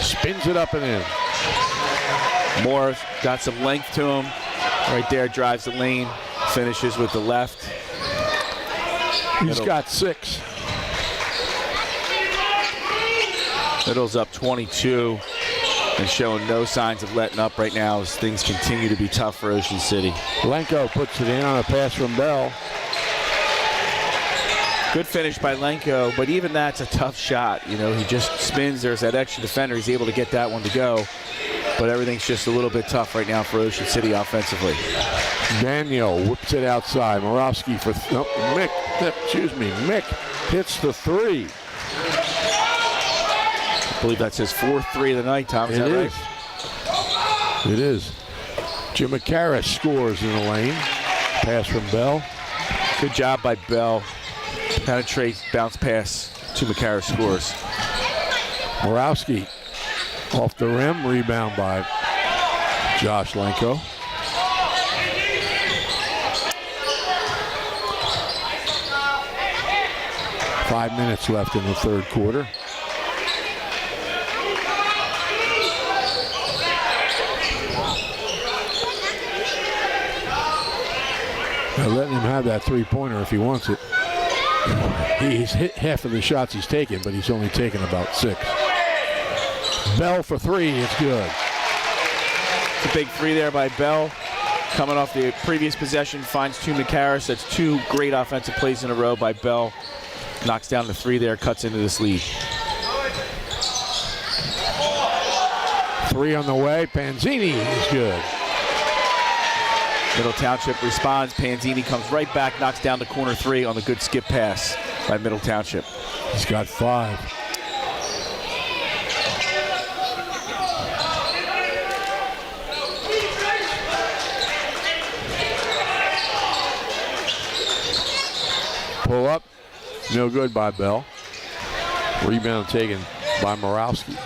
spins it up and in. Moore got some length to him. Right there, drives the lane. Finishes with the left. He's got 6. Middle's up 22 and showing no signs of letting up right now as things continue to be tough for Ocean City. Lenko puts it in on a pass from Bell. Good finish by Lenko, but even that's a tough shot. You know, he just spins. There's that extra defender. He's able to get that one to go. But everything's just a little bit tough right now for Ocean City offensively. Daniel whips it outside. Morawski for Mick hits the three. I believe that's his 4th three of the night, Tom. Is that right? It is. Zumakaris scores in the lane. Pass from Bell. Good job by Bell. Penetrate, bounce pass. Zumakaris scores. Morawski off the rim. Rebound by Josh Lenko. Five minutes left in the third quarter. They're letting him have that three-pointer if he wants it. He's hit half of the shots he's taken, but he's only taken about 6. Bell for 3, it's good. It's a big three there by Bell. Coming off the previous possession, finds Zumakaris. That's 2 great offensive plays in a row by Bell. Knocks down the 3 there, cuts into this lead. 3 on the way, Panzini is good. Middle Township responds. Panzini comes right back, knocks down the corner 3 on the good skip pass by Middle Township. He's got 5. Pull up, no good by Bell. Rebound taken by Morawski.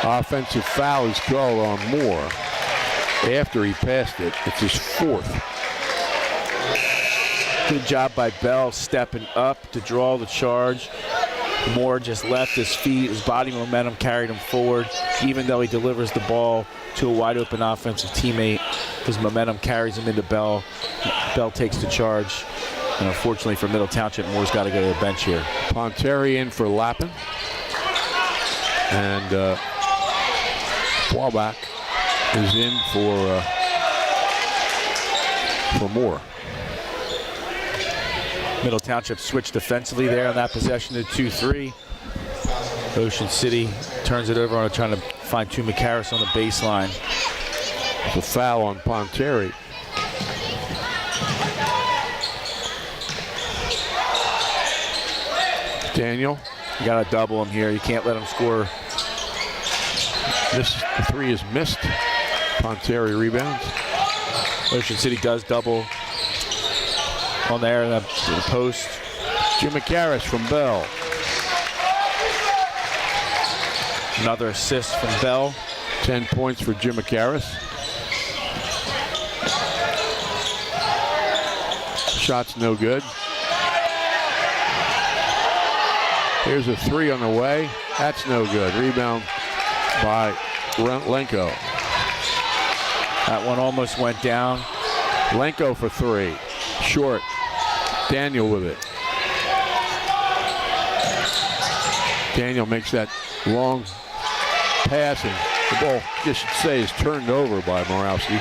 Offensive foul is called on Moore. After he passed it, it's his 4th. Good job by Bell stepping up to draw the charge. Moore just left his feet. His body momentum carried him forward. Even though he delivers the ball to a wide open offensive teammate, his momentum carries him into Bell. Bell takes the charge. And unfortunately for Middle Township, Moore's got to go to the bench here. Ponteri in for Lappin. And Wahlbach is in for Moore. Middle Township switched defensively there on that possession to 2-3. Ocean City turns it over on trying to find TWP on the baseline. It's a foul on Ponteri. Daniel. You got to double him here. You can't let him score. This three is missed. Ponteri rebounds. Ocean City does double on there in the post. Jim McCarris from Bell. Another assist from Bell. 10 points for Jim McCarris. Shot's no good. Here's a three on the way. That's no good. Rebound by Lenko. That one almost went down. Lenko for three. Short. Daniel with it. Daniel makes that long pass, and the ball, I should say, is turned over by Morawski.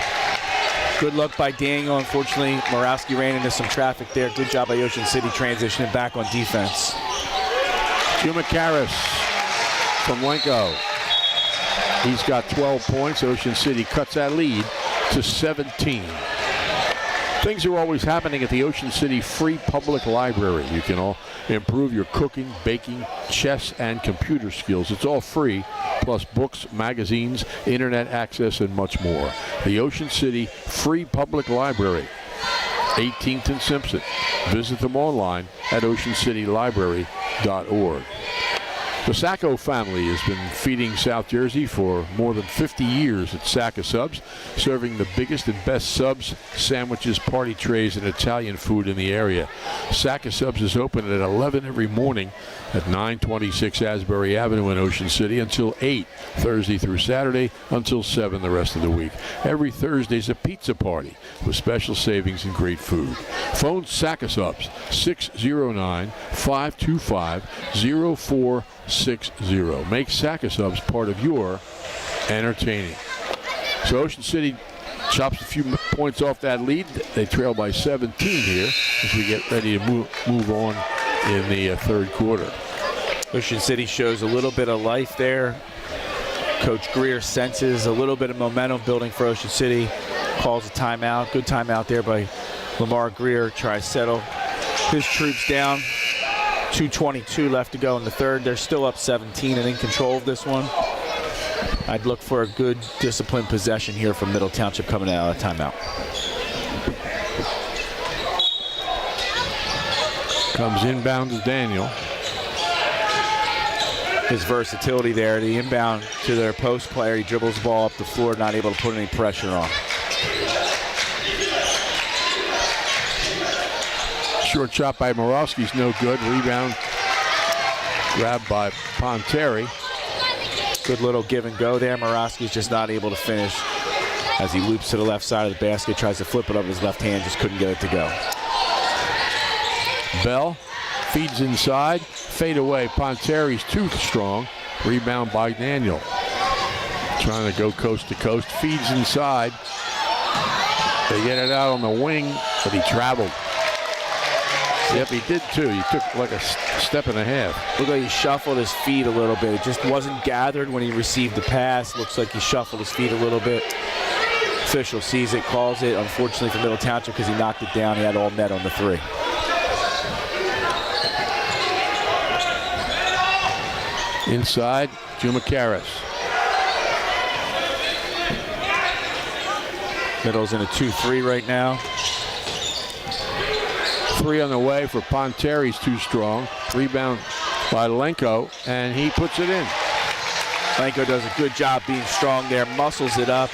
Good luck by Daniel. Unfortunately, Morawski ran into some traffic there. Good job by Ocean City transitioning back on defense. Jim McCarris from Lenko. He's got 12 points. Ocean City cuts that lead to 17. Things are always happening at the Ocean City Free Public Library. You can all improve your cooking, baking, chess, and computer skills. It's all free, plus books, magazines, internet access, and much more. The Ocean City Free Public Library, 18th and Simpson. Visit them online at oceancitylibrary.org. The Sacco family has been feeding South Jersey for more than 50 years at Sacco Subs, serving the biggest and best subs, sandwiches, party trays, and Italian food in the area. Sacco Subs is open at 11 every morning at 926 Asbury Avenue in Ocean City until 8, Thursday through Saturday until 7 the rest of the week. Every Thursday's a pizza party with special savings and great food. Phone Sacco Subs 609-525-0460. Make Sacco Subs part of your entertaining. So Ocean City chops a few points off that lead. They trail by 17 here as we get ready to move on in the third quarter. Ocean City shows a little bit of life there. Coach Greer senses a little bit of momentum building for Ocean City. Calls a timeout. Good timeout there by Lamar Greer. Tries to settle his troops down. 2:22 left to go in the third. They're still up 17 and in control of this one. I'd look for a good disciplined possession here from Middle Township coming out of timeout. Comes inbound to Daniel. His versatility there, the inbound to their post player. He dribbles the ball up the floor, not able to put any pressure on. Short shot by Morawski's no good. Rebound grabbed by Ponteri. Good little give and go there. Morawski's just not able to finish as he loops to the left side of the basket, tries to flip it up with his left hand, just couldn't get it to go. Bell feeds inside. Fade away. Ponteri's too strong. Rebound by Daniel. Trying to go coast to coast. Feeds inside. They get it out on the wing, but he traveled. Yep, he did too. He took like a step and a half. Looked like he shuffled his feet a little bit. It just wasn't gathered when he received the pass. Looks like he shuffled his feet a little bit. Official sees it, calls it. Unfortunately for Middle Township because he knocked it down. He had all net on the three. Inside, Jim McCarris. Middle's in a 2-3 right now. Three on the way for Ponteri's too strong. Rebound by Lenko, and he puts it in. Lenko does a good job being strong there, muscles it up,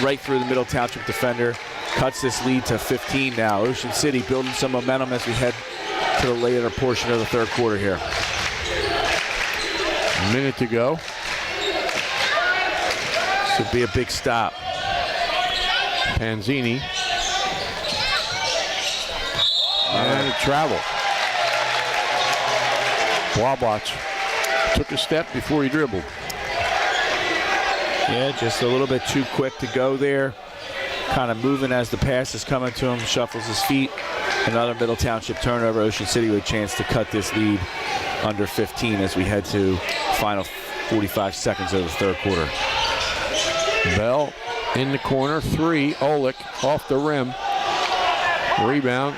right through the Middle Township defender. Cuts this lead to 15 now. Ocean City building some momentum as we head to the later portion of the third quarter here. A minute to go. This would be a big stop. Panzini. And a travel. Wabach took a step before he dribbled. Yeah, just a little bit too quick to go there. Kind of moving as the pass is coming to him, shuffles his feet. Another Middle Township turnover. Ocean City with a chance to cut this lead under 15 as we head to final 45 seconds of the third quarter. Bell in the corner, 3. Olick off the rim. Rebound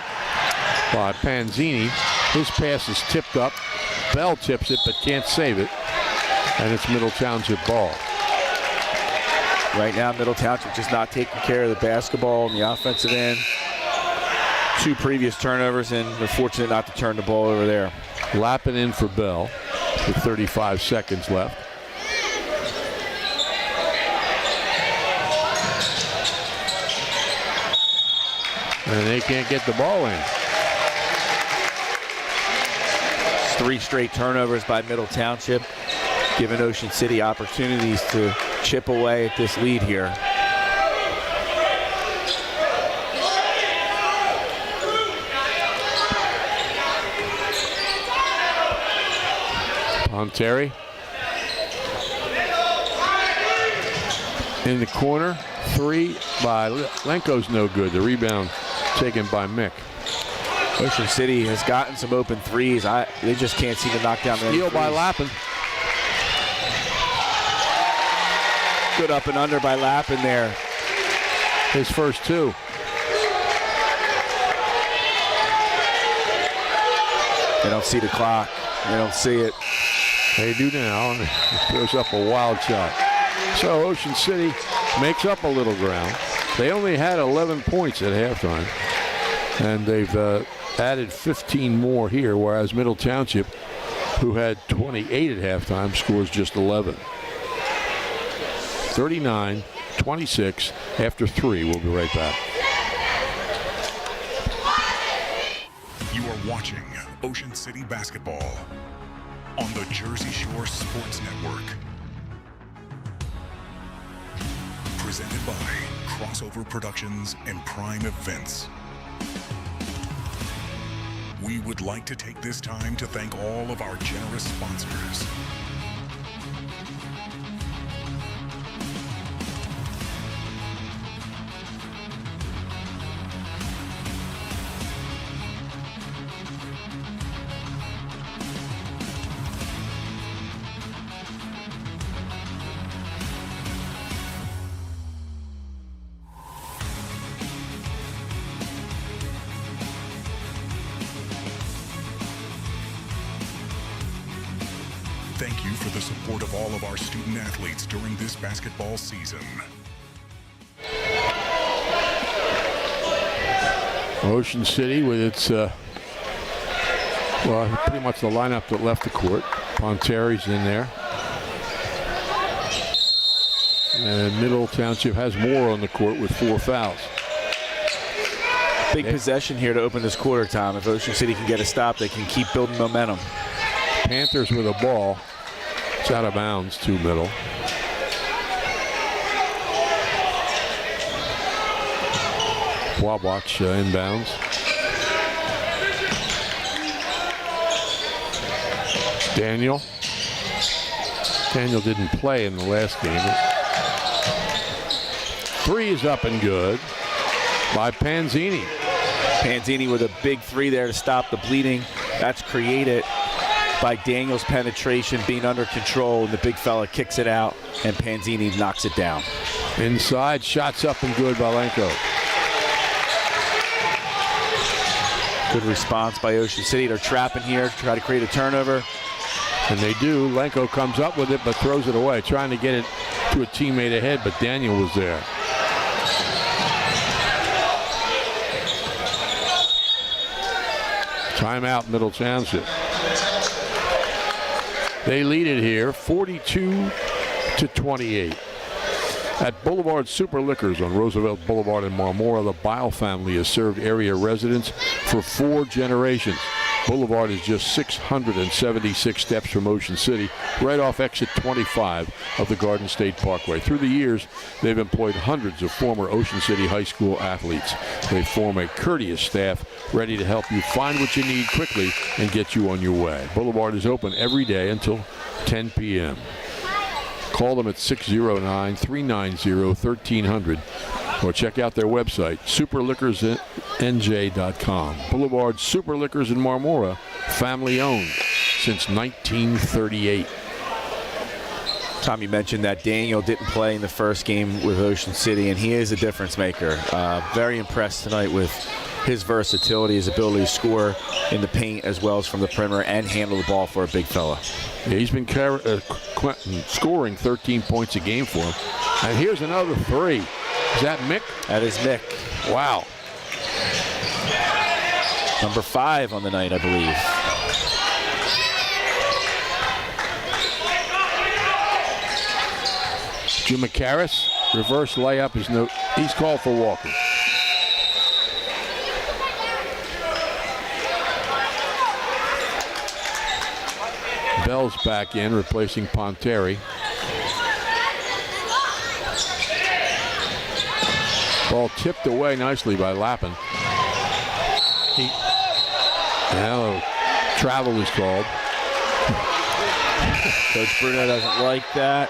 by Panzini. His pass is tipped up. Bell tips it but can't save it. And it's Middle Township ball. Right now, Middle Township just not taking care of the basketball on the offensive end. 2 previous turnovers, and they're fortunate not to turn the ball over there. Lapping in for Bell with 35 seconds left. And they can't get the ball in. 3 straight turnovers by Middle Township, giving Ocean City opportunities to chip away at this lead here. Terry in the corner, 3 by Lenko's no good. The rebound taken by Mick. Ocean City has gotten some open threes. They just can't seem to knock down the steal by Lappin. Good up and under by Lappin there. His first 2. They don't see the clock. They don't see it. They do now, and it throws up a wild shot. So Ocean City makes up a little ground. They only had 11 points at halftime, and they've added 15 more here, whereas Middle Township, who had 28 at halftime, scores just 11. 39-26 after 3. We'll be right back. You are watching Ocean City Basketball on the Jersey Shore Sports Network. Presented by Crossover Productions and Prime Events. We would like to take this time to thank all of our generous sponsors. Thank you for the support of all of our student athletes during this basketball season. Ocean City with its, well, pretty much the lineup that left the court. Ponteri's in there. And Middle Township has more on the court with 4 fouls. Big possession here to open this quarter, Tom. If Ocean City can get a stop, they can keep building momentum. Panthers with a ball. It's out of bounds to Middle. Wabach inbounds. Daniel didn't play in the last game. 3 is up and good by Panzini. Panzini with a big 3 there to stop the bleeding. That's created by Daniel's penetration being under control, and the big fella kicks it out, and Panzini knocks it down. Inside, shots up and good by Lenko. Good response by Ocean City. They're trapping here, try to create a turnover. And they do. Lenko comes up with it but throws it away, trying to get it to a teammate ahead, but Daniel was there. Timeout, Middle Township. They lead it here, 42-28. At Boulevard Super Liquors on Roosevelt Boulevard in Marmora, the Bile family has served area residents for 4 generations. Boulevard is just 676 steps from Ocean City, right off exit 25 of the Garden State Parkway. Through the years, they've employed hundreds of former Ocean City High School athletes. They form a courteous staff ready to help you find what you need quickly and get you on your way. Boulevard is open every day until 10 p.m. Call them at 609-390-1300 or check out their website, superliquorsnj.com. Boulevard Super Liquors in Marmora, family owned since 1938. Tom, you mentioned that Daniel didn't play in the first game with Ocean City, and he is a difference maker. Very impressed tonight with his versatility, his ability to score in the paint as well as from the perimeter and handle the ball for a big fella. Yeah, he's been scoring 13 points a game for him. And here's another 3. Is that Mick? That is Mick. Wow. Number 5 on the night, I believe. Jim McCarris, reverse layup is no. He's called for walking. Bell's back in, replacing Ponteri. Ball tipped away nicely by Lappin. Now travel is called. Coach Bruno doesn't like that.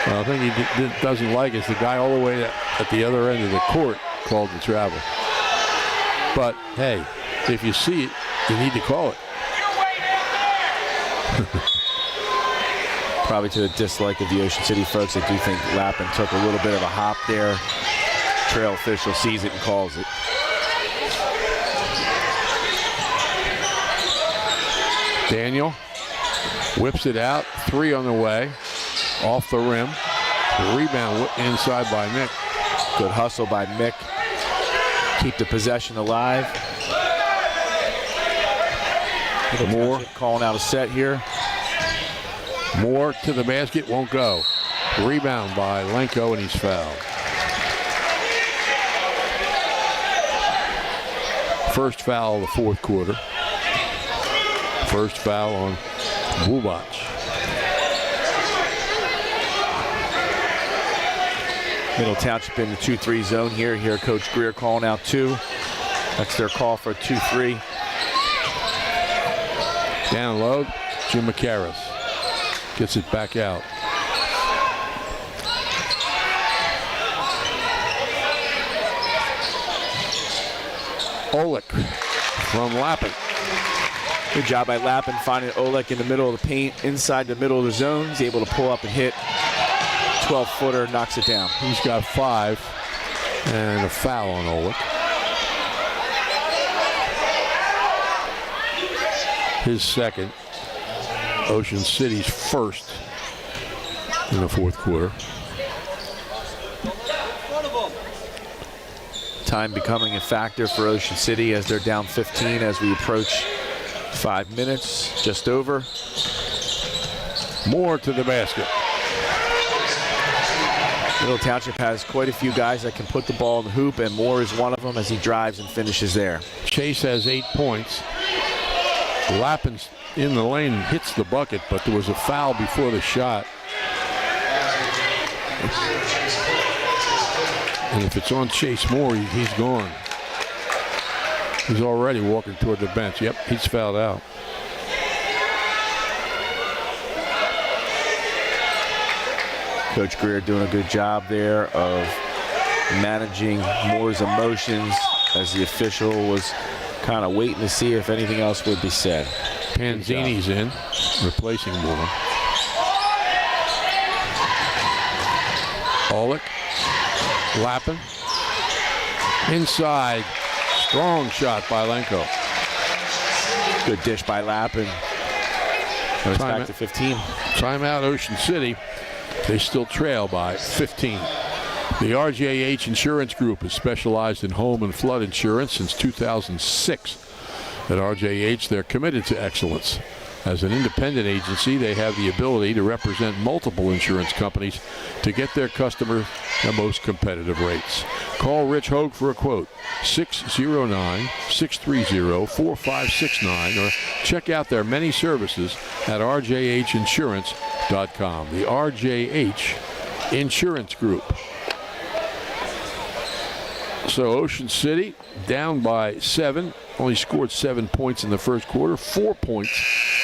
Well, the thing he doesn't like is the guy all the way at the other end of the court called the travel. But hey, if you see it, you need to call it. Probably to the dislike of the Ocean City folks. I do think Lappin took a little bit of a hop there. Trail official sees it and calls it. Daniel whips it out. 3 on the way. Off the rim. Rebound inside by Mick. Good hustle by Mick. Keep the possession alive. Moore calling out a set here. Moore to the basket, won't go. Rebound by Lenko, and he's fouled. First foul of the fourth quarter. First foul on Wubac. Middle Township in the 2-3 zone here. Here, Coach Greer calling out 2. That's their call for a 2-3. Down low, Jim McCarris gets it back out. Oleg from Lappin. Good job by Lappin finding Oleg in the middle of the paint, inside the middle of the zone. He's able to pull up and hit. 12-footer, knocks it down. He's got 5 and a foul on Oleg. His second. Ocean City's first in the fourth quarter. Time becoming a factor for Ocean City as they're down 15 as we approach 5 minutes, just over. Moore to the basket. Middle Township has quite a few guys that can put the ball in the hoop, and Moore is one of them as he drives and finishes there. Chase has 8 points. Lappin's in the lane and hits the bucket, but there was a foul before the shot. And if it's on Chase Moore, he's gone. He's already walking toward the bench. Yep, he's fouled out. Coach Greer doing a good job there of managing Moore's emotions as the official was kind of waiting to see if anything else would be said. Panzini's in, replacing Moore. Oleg, Lappin, inside, strong shot by Lenko. Good dish by Lappin. Goes back to 15. Timeout, Ocean City. They still trail by 15. The RJH Insurance Group has specialized in home and flood insurance since 2006. At RJH, they're committed to excellence. As an independent agency, they have the ability to represent multiple insurance companies to get their customers the most competitive rates. Call Rich Hogue for a quote, 609-630-4569, or check out their many services at rjhinsurance.com. The RJH Insurance Group. So Ocean City down by 7, only scored 7 points in the first quarter, 4 points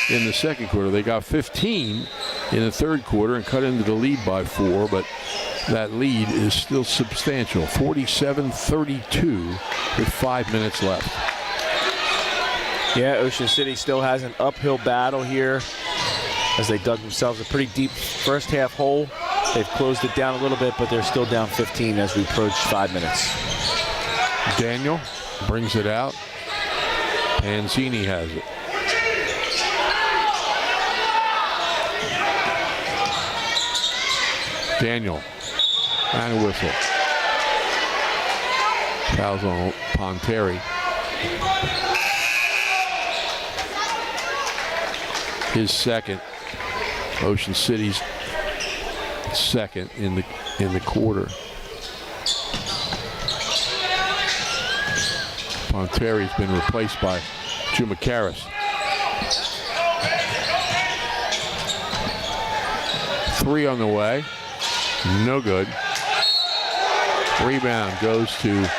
in the second quarter. They got 15 in the third quarter and cut into the lead by 4, but that lead is still substantial, 47-32 with 5 minutes left. Yeah, Ocean City still has an uphill battle here as they dug themselves a pretty deep first half hole. They've closed it down a little bit, but they're still down 15 as we approach 5 minutes. Daniel brings it out. Panzini has it. Daniel and a whistle. Fouls on Ponteri. His second. Ocean City's second in the quarter. Ponteri has been replaced by Chumakaris. 3 on the way. No good. Rebound goes to,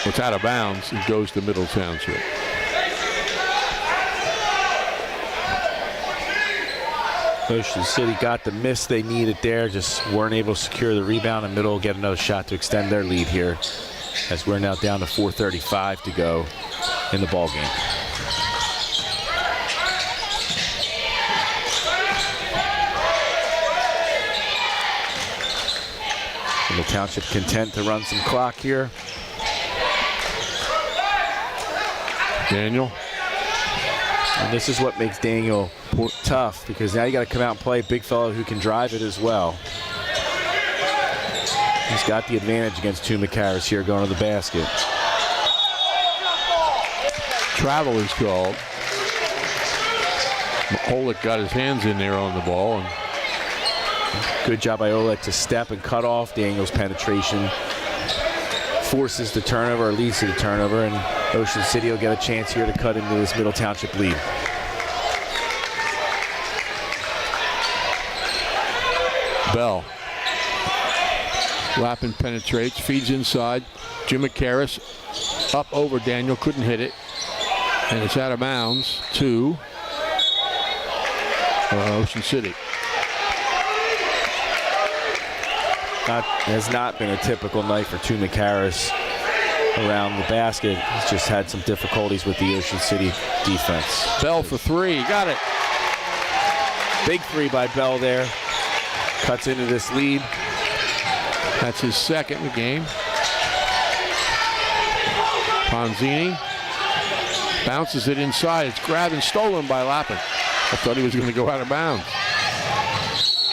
it's out of bounds. It goes to Middle Township. Ocean City got the miss they needed there, just weren't able to secure the rebound, and Middle will get another shot to extend their lead here as we're now down to 4:35 to go in the ball game. Middle Township content to run some clock here. Daniel. And this is what makes Daniel tough, because now you got to come out and play a big fellow who can drive it as well. He's got the advantage against Chumakaris here going to the basket. Travel is called. Oleg got his hands in there on the ball. And good job by Oleg to step and cut off Daniel's penetration. Forces the turnover, or leads to the turnover, and Ocean City will get a chance here to cut into this Middle Township lead. Bell. Lappin penetrates, feeds inside. Chumakaris up over Daniel, couldn't hit it. And it's out of bounds to Ocean City. Has not been a typical night for Chumakaris around the basket. He's just had some difficulties with the Ocean City defense. Bell for 3, got it. Big 3 by Bell there. Cuts into this lead. That's his second in the game. Panzini bounces it inside. It's grabbed and stolen by Lappin. I thought he was going to go out of bounds.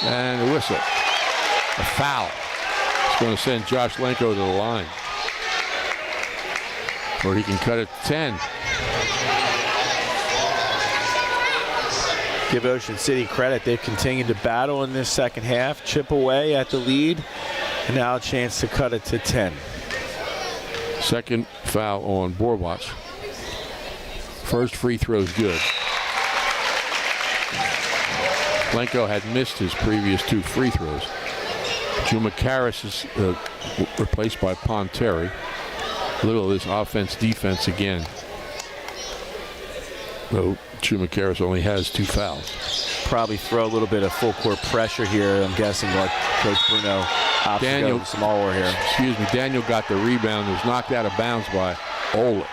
And a whistle. A foul. It's going to send Josh Lenko to the line, where he can cut it to 10. Give Ocean City credit. They've continued to battle in this second half, chip away at the lead, and now a chance to cut it to 10. Second foul on Borwatch. First free throw's good. Lenko had missed his previous 2 free throws. Chumakaris is replaced by Ponteri. Little of this offense-defense again. Though Chumakaris only has 2 fouls. Probably throw a little bit of full court pressure here. I'm guessing like Coach Bruno opts to go smaller here. Excuse me, Daniel got the rebound. It was knocked out of bounds by Oleg.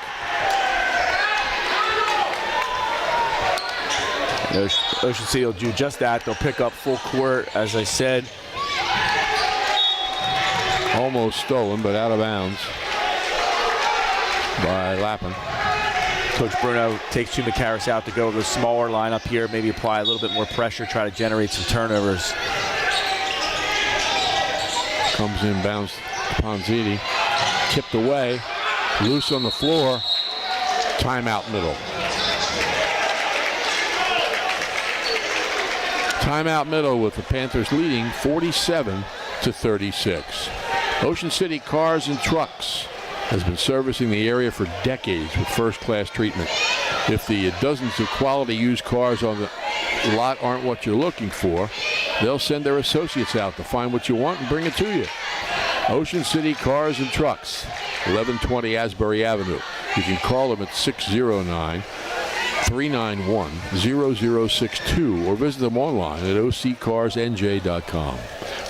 Ocean City will do just that. They'll pick up full court, as I said. Almost stolen, but out of bounds by Lappin. Coach Bruno takes Chumakaris out to go to the smaller lineup here, maybe apply a little bit more pressure, try to generate some turnovers. Comes in, bounce to Panzini. Tipped away. Loose on the floor. Timeout Middle. Timeout Middle with the Panthers leading 47-36. Ocean City Cars and Trucks has been servicing the area for decades with first-class treatment. If the dozens of quality used cars on the lot aren't what you're looking for, they'll send their associates out to find what you want and bring it to you. Ocean City Cars and Trucks, 1120 Asbury Avenue. You can call them at 609-391-0062 or visit them online at occarsnj.com.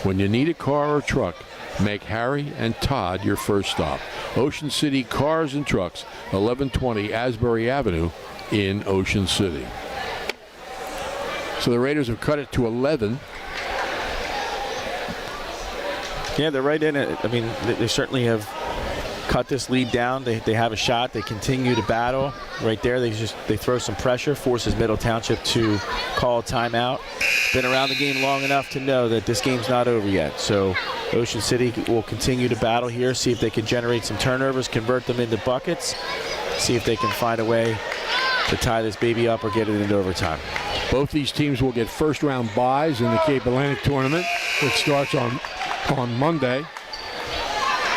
When you need a car or truck, make Harry and Todd your first stop. Ocean City Cars and Trucks, 1120 Asbury Avenue in Ocean City. So the Raiders have cut it to 11. Yeah, they're right in it. I mean, they certainly have cut this lead down. They have a shot. They continue to battle. Right there, they throw some pressure, forces Middle Township to call a timeout. Been around the game long enough to know that this game's not over yet. So Ocean City will continue to battle here, see if they can generate some turnovers, convert them into buckets, see if they can find a way to tie this baby up or get it into overtime. Both these teams will get first-round byes in the Cape Atlantic tournament, which starts on Monday.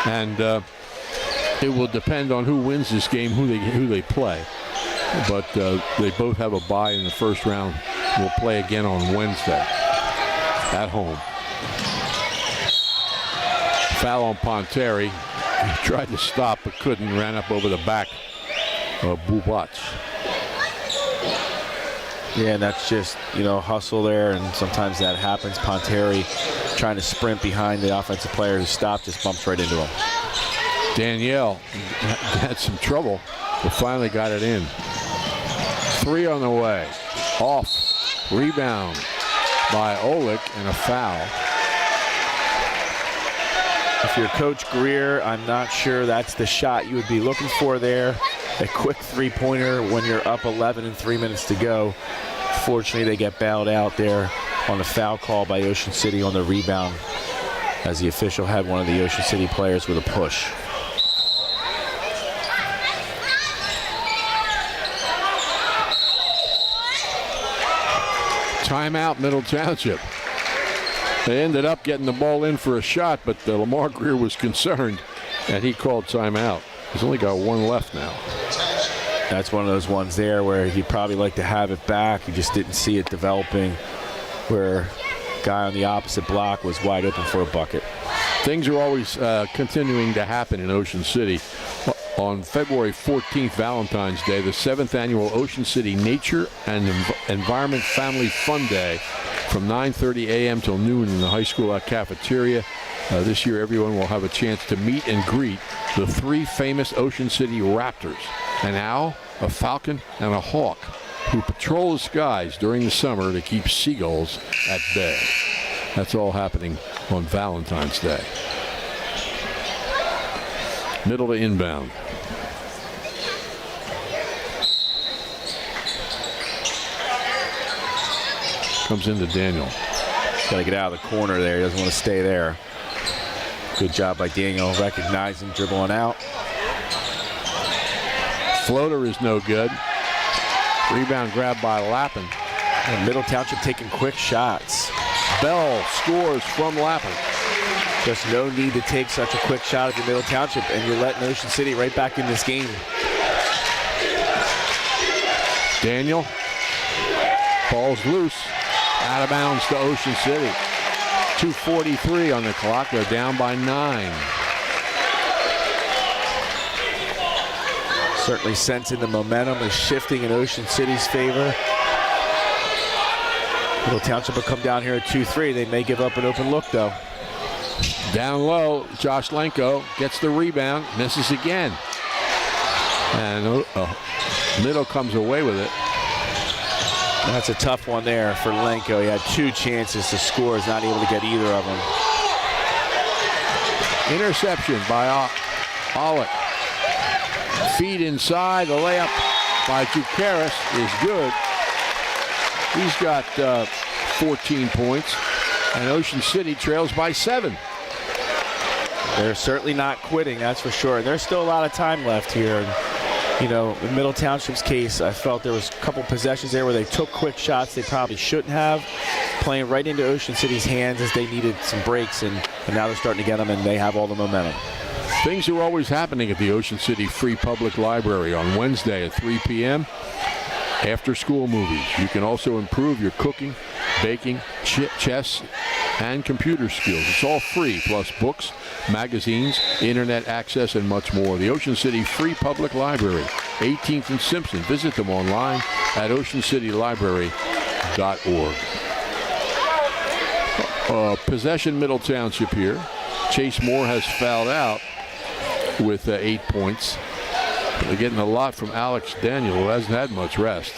And it will depend on who wins this game, who they play. But they both have a bye in the first round. We'll play again on Wednesday at home. Foul on Ponteri. He tried to stop but couldn't. Ran up over the back of Bubac. Yeah, and that's just, hustle there, and sometimes that happens. Ponteri trying to sprint behind the offensive player who stopped, just bumps right into him. Danielle had some trouble, but finally got it in. 3 on the way. Off. Rebound by Olick and a foul. If you're Coach Greer, I'm not sure that's the shot you would be looking for there. A quick three-pointer when you're up 11 and 3 minutes to go. Fortunately, they get bailed out there on the foul call by Ocean City on the rebound, as the official had one of the Ocean City players with a push. Timeout, Middle Township. They ended up getting the ball in for a shot, but Lamar Greer was concerned, and he called timeout. He's only got one left now. That's one of those ones there where he'd probably like to have it back. He just didn't see it developing, where guy on the opposite block was wide open for a bucket. Things are always continuing to happen in Ocean City. On February 14th, Valentine's Day, the 7th annual Ocean City Nature and Environment Family Fun Day from 9:30 a.m. till noon in the high school cafeteria. This year, everyone will have a chance to meet and greet the 3 famous Ocean City Raptors, an owl, a falcon, and a hawk, who patrol the skies during the summer to keep seagulls at bay. That's all happening on Valentine's Day. Middle to inbound. Comes into Daniel. Got to get out of the corner there. He doesn't want to stay there. Good job by Daniel, recognizing, dribbling out. Floater is no good. Rebound grabbed by Lappin. And Middle Township taking quick shots. Bell scores from Lappin. Just no need to take such a quick shot at the Middle Township, and you're letting Ocean City right back in this game. Daniel. Ball's loose. Out of bounds to Ocean City. 2:43 on the clock. They're down by 9. Certainly sensing the momentum is shifting in Ocean City's favor. Middle Township will come down here at 2-3. They may give up an open look, though. Down low, Josh Lenko gets the rebound, misses again. And Middle comes away with it. That's a tough one there for Lenko. He had 2 chances to score. He's not able to get either of them. Interception by Olick. Feed inside. The layup by Jukaris is good. He's got 14 points. And Ocean City trails by 7. They're certainly not quitting, that's for sure. And there's still a lot of time left here. You know, in Middle Township's case, I felt there was a couple possessions there where they took quick shots they probably shouldn't have, playing right into Ocean City's hands as they needed some breaks, and now they're starting to get them, and they have all the momentum. Things are always happening at the Ocean City Free Public Library on Wednesday at 3 p.m. After school movies. You can also improve your cooking, baking, chess, and computer skills. It's all free, plus books, magazines, internet access, and much more. The Ocean City Free Public Library, 18th and Simpson. Visit them online at oceancitylibrary.org. Possession Middle Township here. Chase Moore has fouled out with 8 points. They're getting a lot from Alex Daniel, who hasn't had much rest.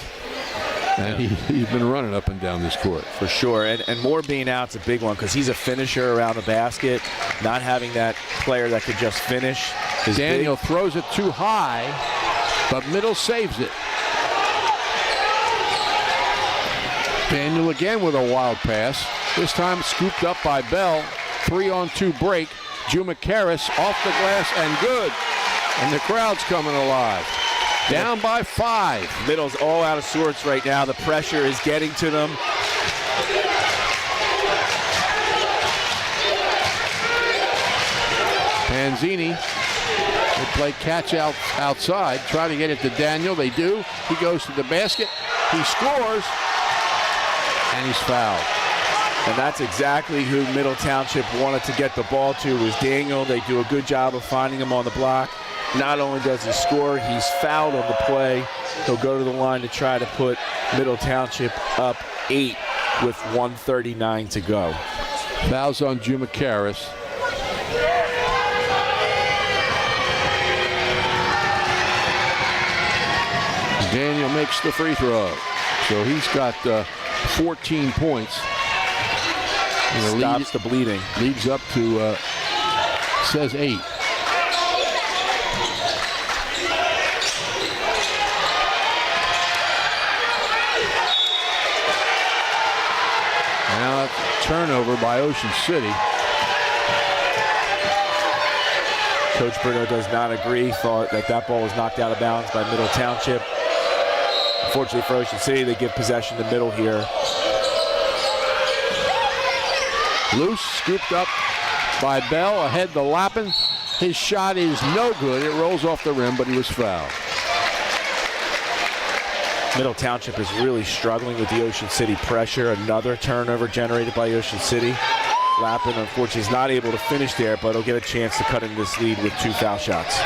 And he's been running up and down this court. For sure. And Moore being out's a big one because he's a finisher around the basket. Not having that player that could just finish is Daniel big. throws it too high, but Middle saves it. Daniel again with a wild pass. This time scooped up by Bell. 3-on-2 break. Juma Karras off the glass and good. And the crowd's coming alive. Down by 5. Middle's all out of sorts right now. The pressure is getting to them. Panzini, they play catch outside, try to get it to Daniel. They do. He goes to the basket. He scores. And he's fouled. And that's exactly who Middle Township wanted to get the ball to, was Daniel. They do a good job of finding him on the block. Not only does he score, he's fouled on the play. He'll go to the line to try to put Middle Township up 8 with 1:39 to go. Fouls on Juma Karras. Daniel makes the free throw. So he's got 14 points. Stops the bleeding. Leads up to, says 8. Now turnover by Ocean City. Coach Bruno does not agree. Thought that ball was knocked out of bounds by Middle Township. Unfortunately for Ocean City, they give possession to Middle here. Loose, scooped up by Bell, ahead to Lappin. His shot is no good. It rolls off the rim, but he was fouled. Middle Township is really struggling with the Ocean City pressure. Another turnover generated by Ocean City. Lappin, unfortunately, is not able to finish there, but he'll get a chance to cut into this lead with 2 foul shots.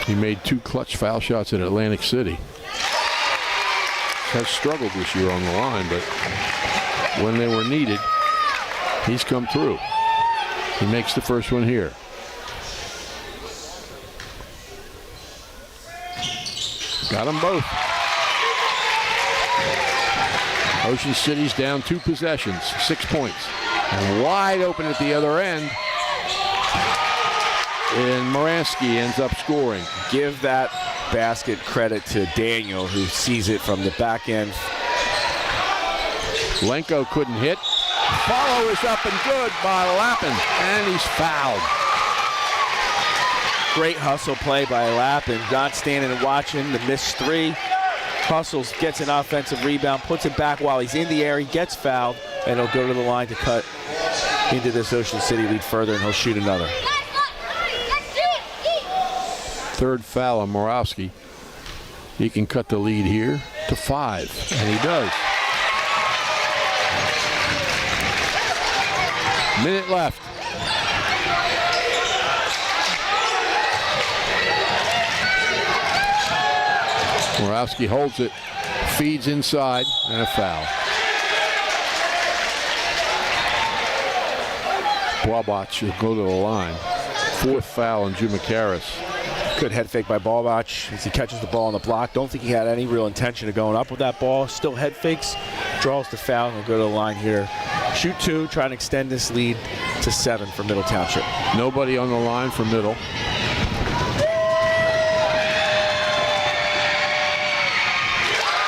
He made 2 clutch foul shots at Atlantic City. Has struggled this year on the line, but when they were needed, he's come through. He makes the first one here. Got them both. Ocean City's down 2 possessions, 6 points. And wide open at the other end. And Moransky ends up scoring. Give that basket credit to Daniel, who sees it from the back end. Lenko couldn't hit. Follow is up and good by Lappin, and he's fouled. Great hustle play by Lappin, not standing and watching the missed 3. Hustles, gets an offensive rebound, puts it back while he's in the air. He gets fouled, and he'll go to the line to cut into this Ocean City lead further, and he'll shoot another. 3rd foul on Morawski. He can cut the lead here to 5, and he does. Minute left. Morawski holds it, feeds inside, and a foul. Bwabach will go to the line. 4th foul on Juma Karras. Good head fake by Bwabach as he catches the ball on the block. Don't think he had any real intention of going up with that ball. Still head fakes, draws the foul, and will go to the line here. Shoot 2, try and extend this lead to 7 for Middle Township. Nobody on the line for Middle.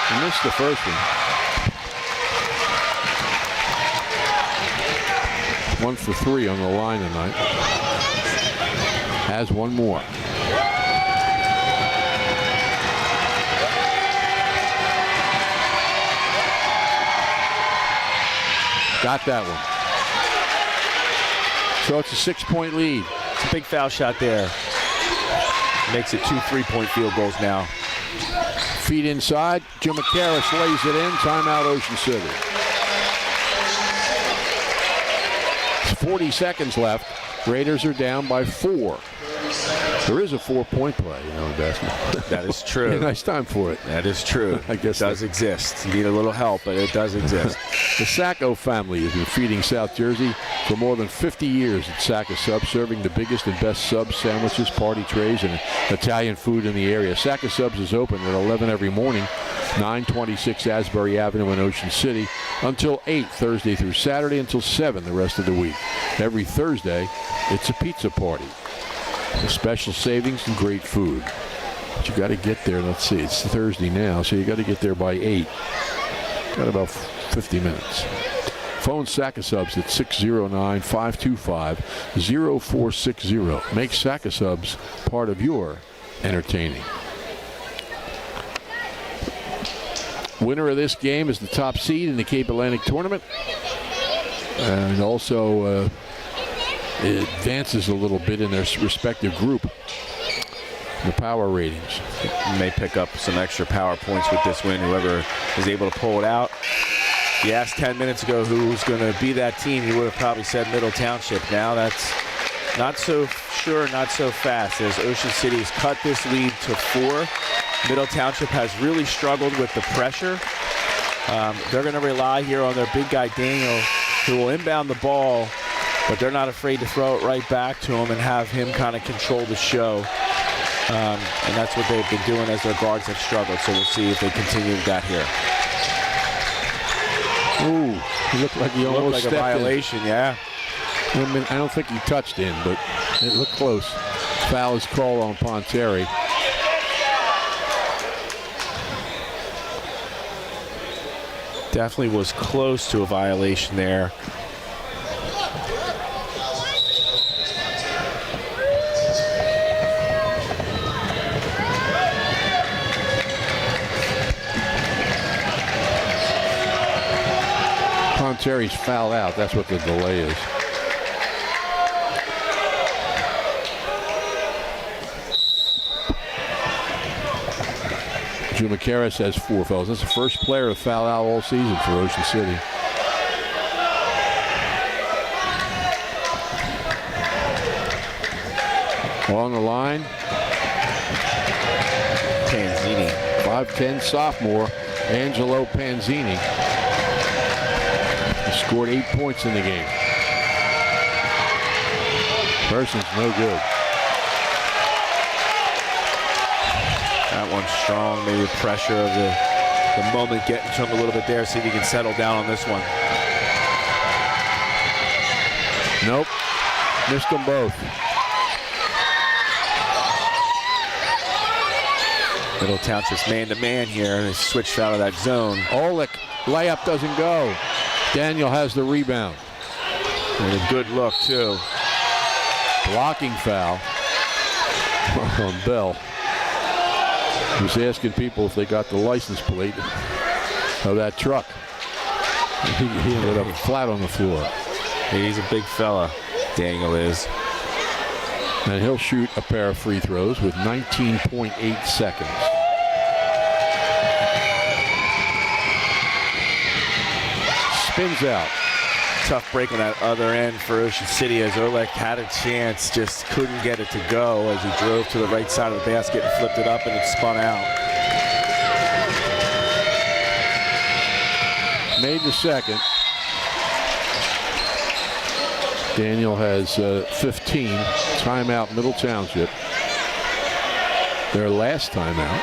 He missed the first one. 1 for 3 on the line tonight. Has one more. Got that one. So it's a 6-point lead. It's a big foul shot there. Makes it 2 3-point field goals now. Feet inside. Jim McCarris lays it in. Timeout, Ocean City. 40 seconds left. Raiders are down by 4. There is a 4-point play, in basketball. That is true. Nice time for it. That is true. I guess it does exist. You need a little help, but it does exist. The Sacco family has been feeding South Jersey for more than 50 years at Sacco Subs, serving the biggest and best subs, sandwiches, party trays, and Italian food in the area. Sacco Subs is open at 11 every morning, 926 Asbury Avenue in Ocean City, until 8 Thursday through Saturday, until 7 the rest of the week. Every Thursday, it's a pizza party. The special savings and great food. But you got to get there. Let's see, it's Thursday now, so you got to get there by 8. Got about 50 minutes. Phone Sacco Subs at 609-525-0460. Make Sacco Subs part of your entertaining. Winner of this game is the top seed in the Cape Atlantic tournament, and also it advances a little bit in their respective group, the power ratings. May pick up some extra power points with this win, whoever is able to pull it out. You asked 10 minutes ago who's going to be that team, you would have probably said Middle Township. Now that's not so sure, not so fast, as Ocean City's cut this lead to 4. Middle Township has really struggled with the pressure. They're going to rely here on their big guy Daniel, who will inbound the ball, but they're not afraid to throw it right back to him and have him kind of control the show. And that's what they've been doing as their guards have struggled. So we'll see if they continue with that here. Ooh, he looked like he almost stepped in. A violation, yeah. I mean, I don't think he touched in, but it looked close. Foul is called on Ponteri. Definitely was close to a violation there. Ponteri's fouled out. That's what the delay is. Drew McCarris has 4 fouls. That's the first player to foul out all season for Ocean City. On the line, Panzini. 5'10" sophomore, Angelo Panzini. He scored 8 points in the game. Person's no good. That one's strong. Maybe the pressure of the moment getting to him a little bit there. See if he can settle down on this one. Nope. Missed them both. Middle Township's man-to-man here. They switched out of that zone. Olick, layup doesn't go. Daniel has the rebound. And a good look, too. Blocking foul on Bell. He was asking people if they got the license plate of that truck. He ended up flat on the floor. He's a big fella, Daniel is. And he'll shoot a pair of free throws with 19.8 seconds. Spins out. Tough break on that other end for Ocean City, as Olek had a chance, just couldn't get it to go as he drove to the right side of the basket and flipped it up, and it spun out. Made the second. Daniel has 15. Timeout, Middle Township. Their last timeout,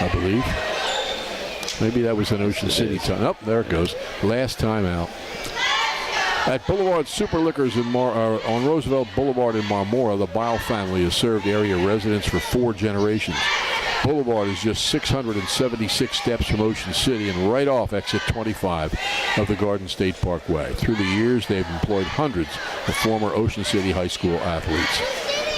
I believe. Maybe that was an Ocean City time. Oh, there it goes. Last timeout. At Boulevard Super Liquors on Roosevelt Boulevard in Marmora, the Bile family has served area residents for 4 generations. Boulevard is just 676 steps from Ocean City and right off exit 25 of the Garden State Parkway. Through the years, they've employed hundreds of former Ocean City High School athletes.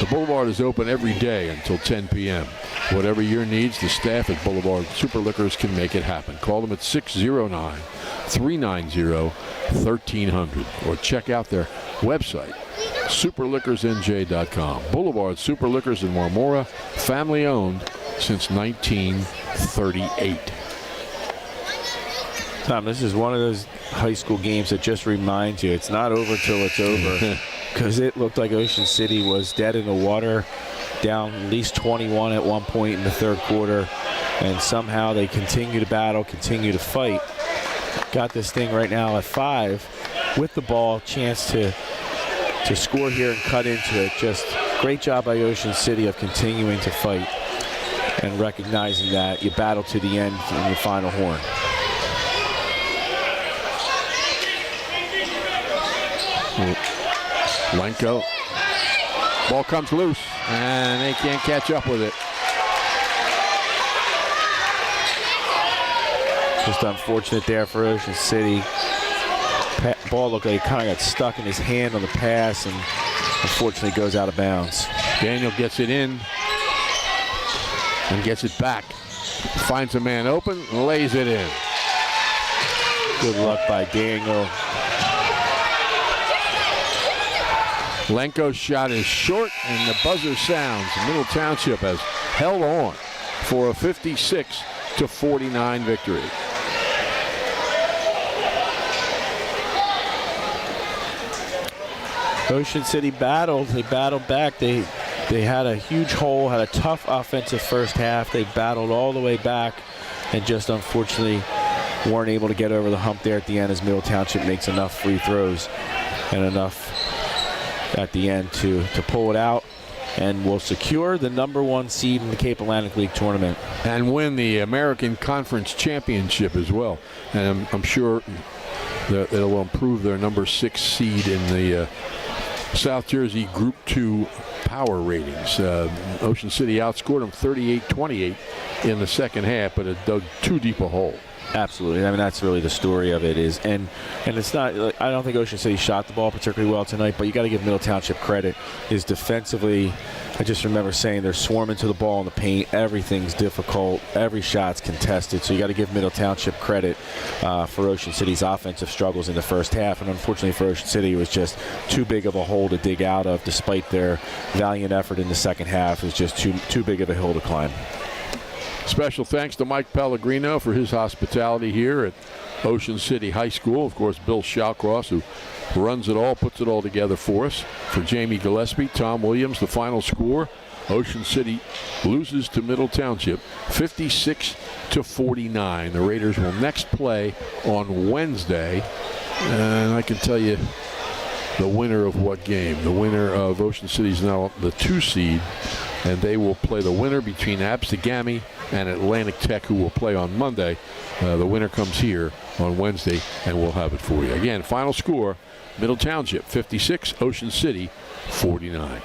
The Boulevard is open every day until 10 p.m. Whatever your needs, the staff at Boulevard Super Liquors can make it happen. Call them at 609-390-1300 or check out their website, superliquorsnj.com. Boulevard Super Liquors in Marmora, family owned since 1938. Tom, this is one of those high school games that just reminds you it's not over till it's over. Because it looked like Ocean City was dead in the water, down at least 21 at one point in the third quarter, and somehow they continue to battle, continue to fight. Got this thing right now at 5 with the ball, chance to score here and cut into it. Just great job by Ocean City of continuing to fight and recognizing that you battle to the end in your final horn. Lenko. Ball comes loose, and they can't catch up with it. Just unfortunate there for Ocean City. Ball looked like it kind of got stuck in his hand on the pass, and unfortunately goes out of bounds. Daniel gets it in and gets it back. Finds a man open, lays it in. Good luck by Daniel. Lenko's shot is short, and the buzzer sounds. Middle Township has held on for a 56-49 victory. Ocean City battled. They battled back. They had a huge hole, had a tough offensive first half. They battled all the way back and just unfortunately weren't able to get over the hump there at the end as Middle Township makes enough free throws and enough at the end to pull it out, and will secure the #1 seed in the Cape Atlantic League tournament. And win the American Conference Championship as well. And I'm sure that it'll improve their #6 seed in the South Jersey Group 2 power ratings. Ocean City outscored them 38-28 in the second half, but it dug too deep a hole. Absolutely. I mean, that's really the story of it is, and it's not, I don't think Ocean City shot the ball particularly well tonight, but you got to give Middle Township credit. Is defensively, I just remember saying they're swarming to the ball in the paint. Everything's difficult. Every shot's contested. So you got to give Middle Township credit for Ocean City's offensive struggles in the first half. And unfortunately for Ocean City, it was just too big of a hole to dig out of, despite their valiant effort in the second half. It was just too big of a hill to climb. Special thanks to Mike Pellegrino for his hospitality here at Ocean City High School. Of course, Bill Shawcross, who runs it all, puts it all together for us. For Jamie Gillespie, Tom Williams, the final score. Ocean City loses to Middle Township 56-49. The Raiders will next play on Wednesday. And I can tell you the winner of what game. The winner of Ocean City is now the 2 seed. And they will play the winner between Absegami and Atlantic Tech, who will play on Monday. The winner comes here on Wednesday, and we'll have it for you. Again, final score, Middle Township 56, Ocean City 49.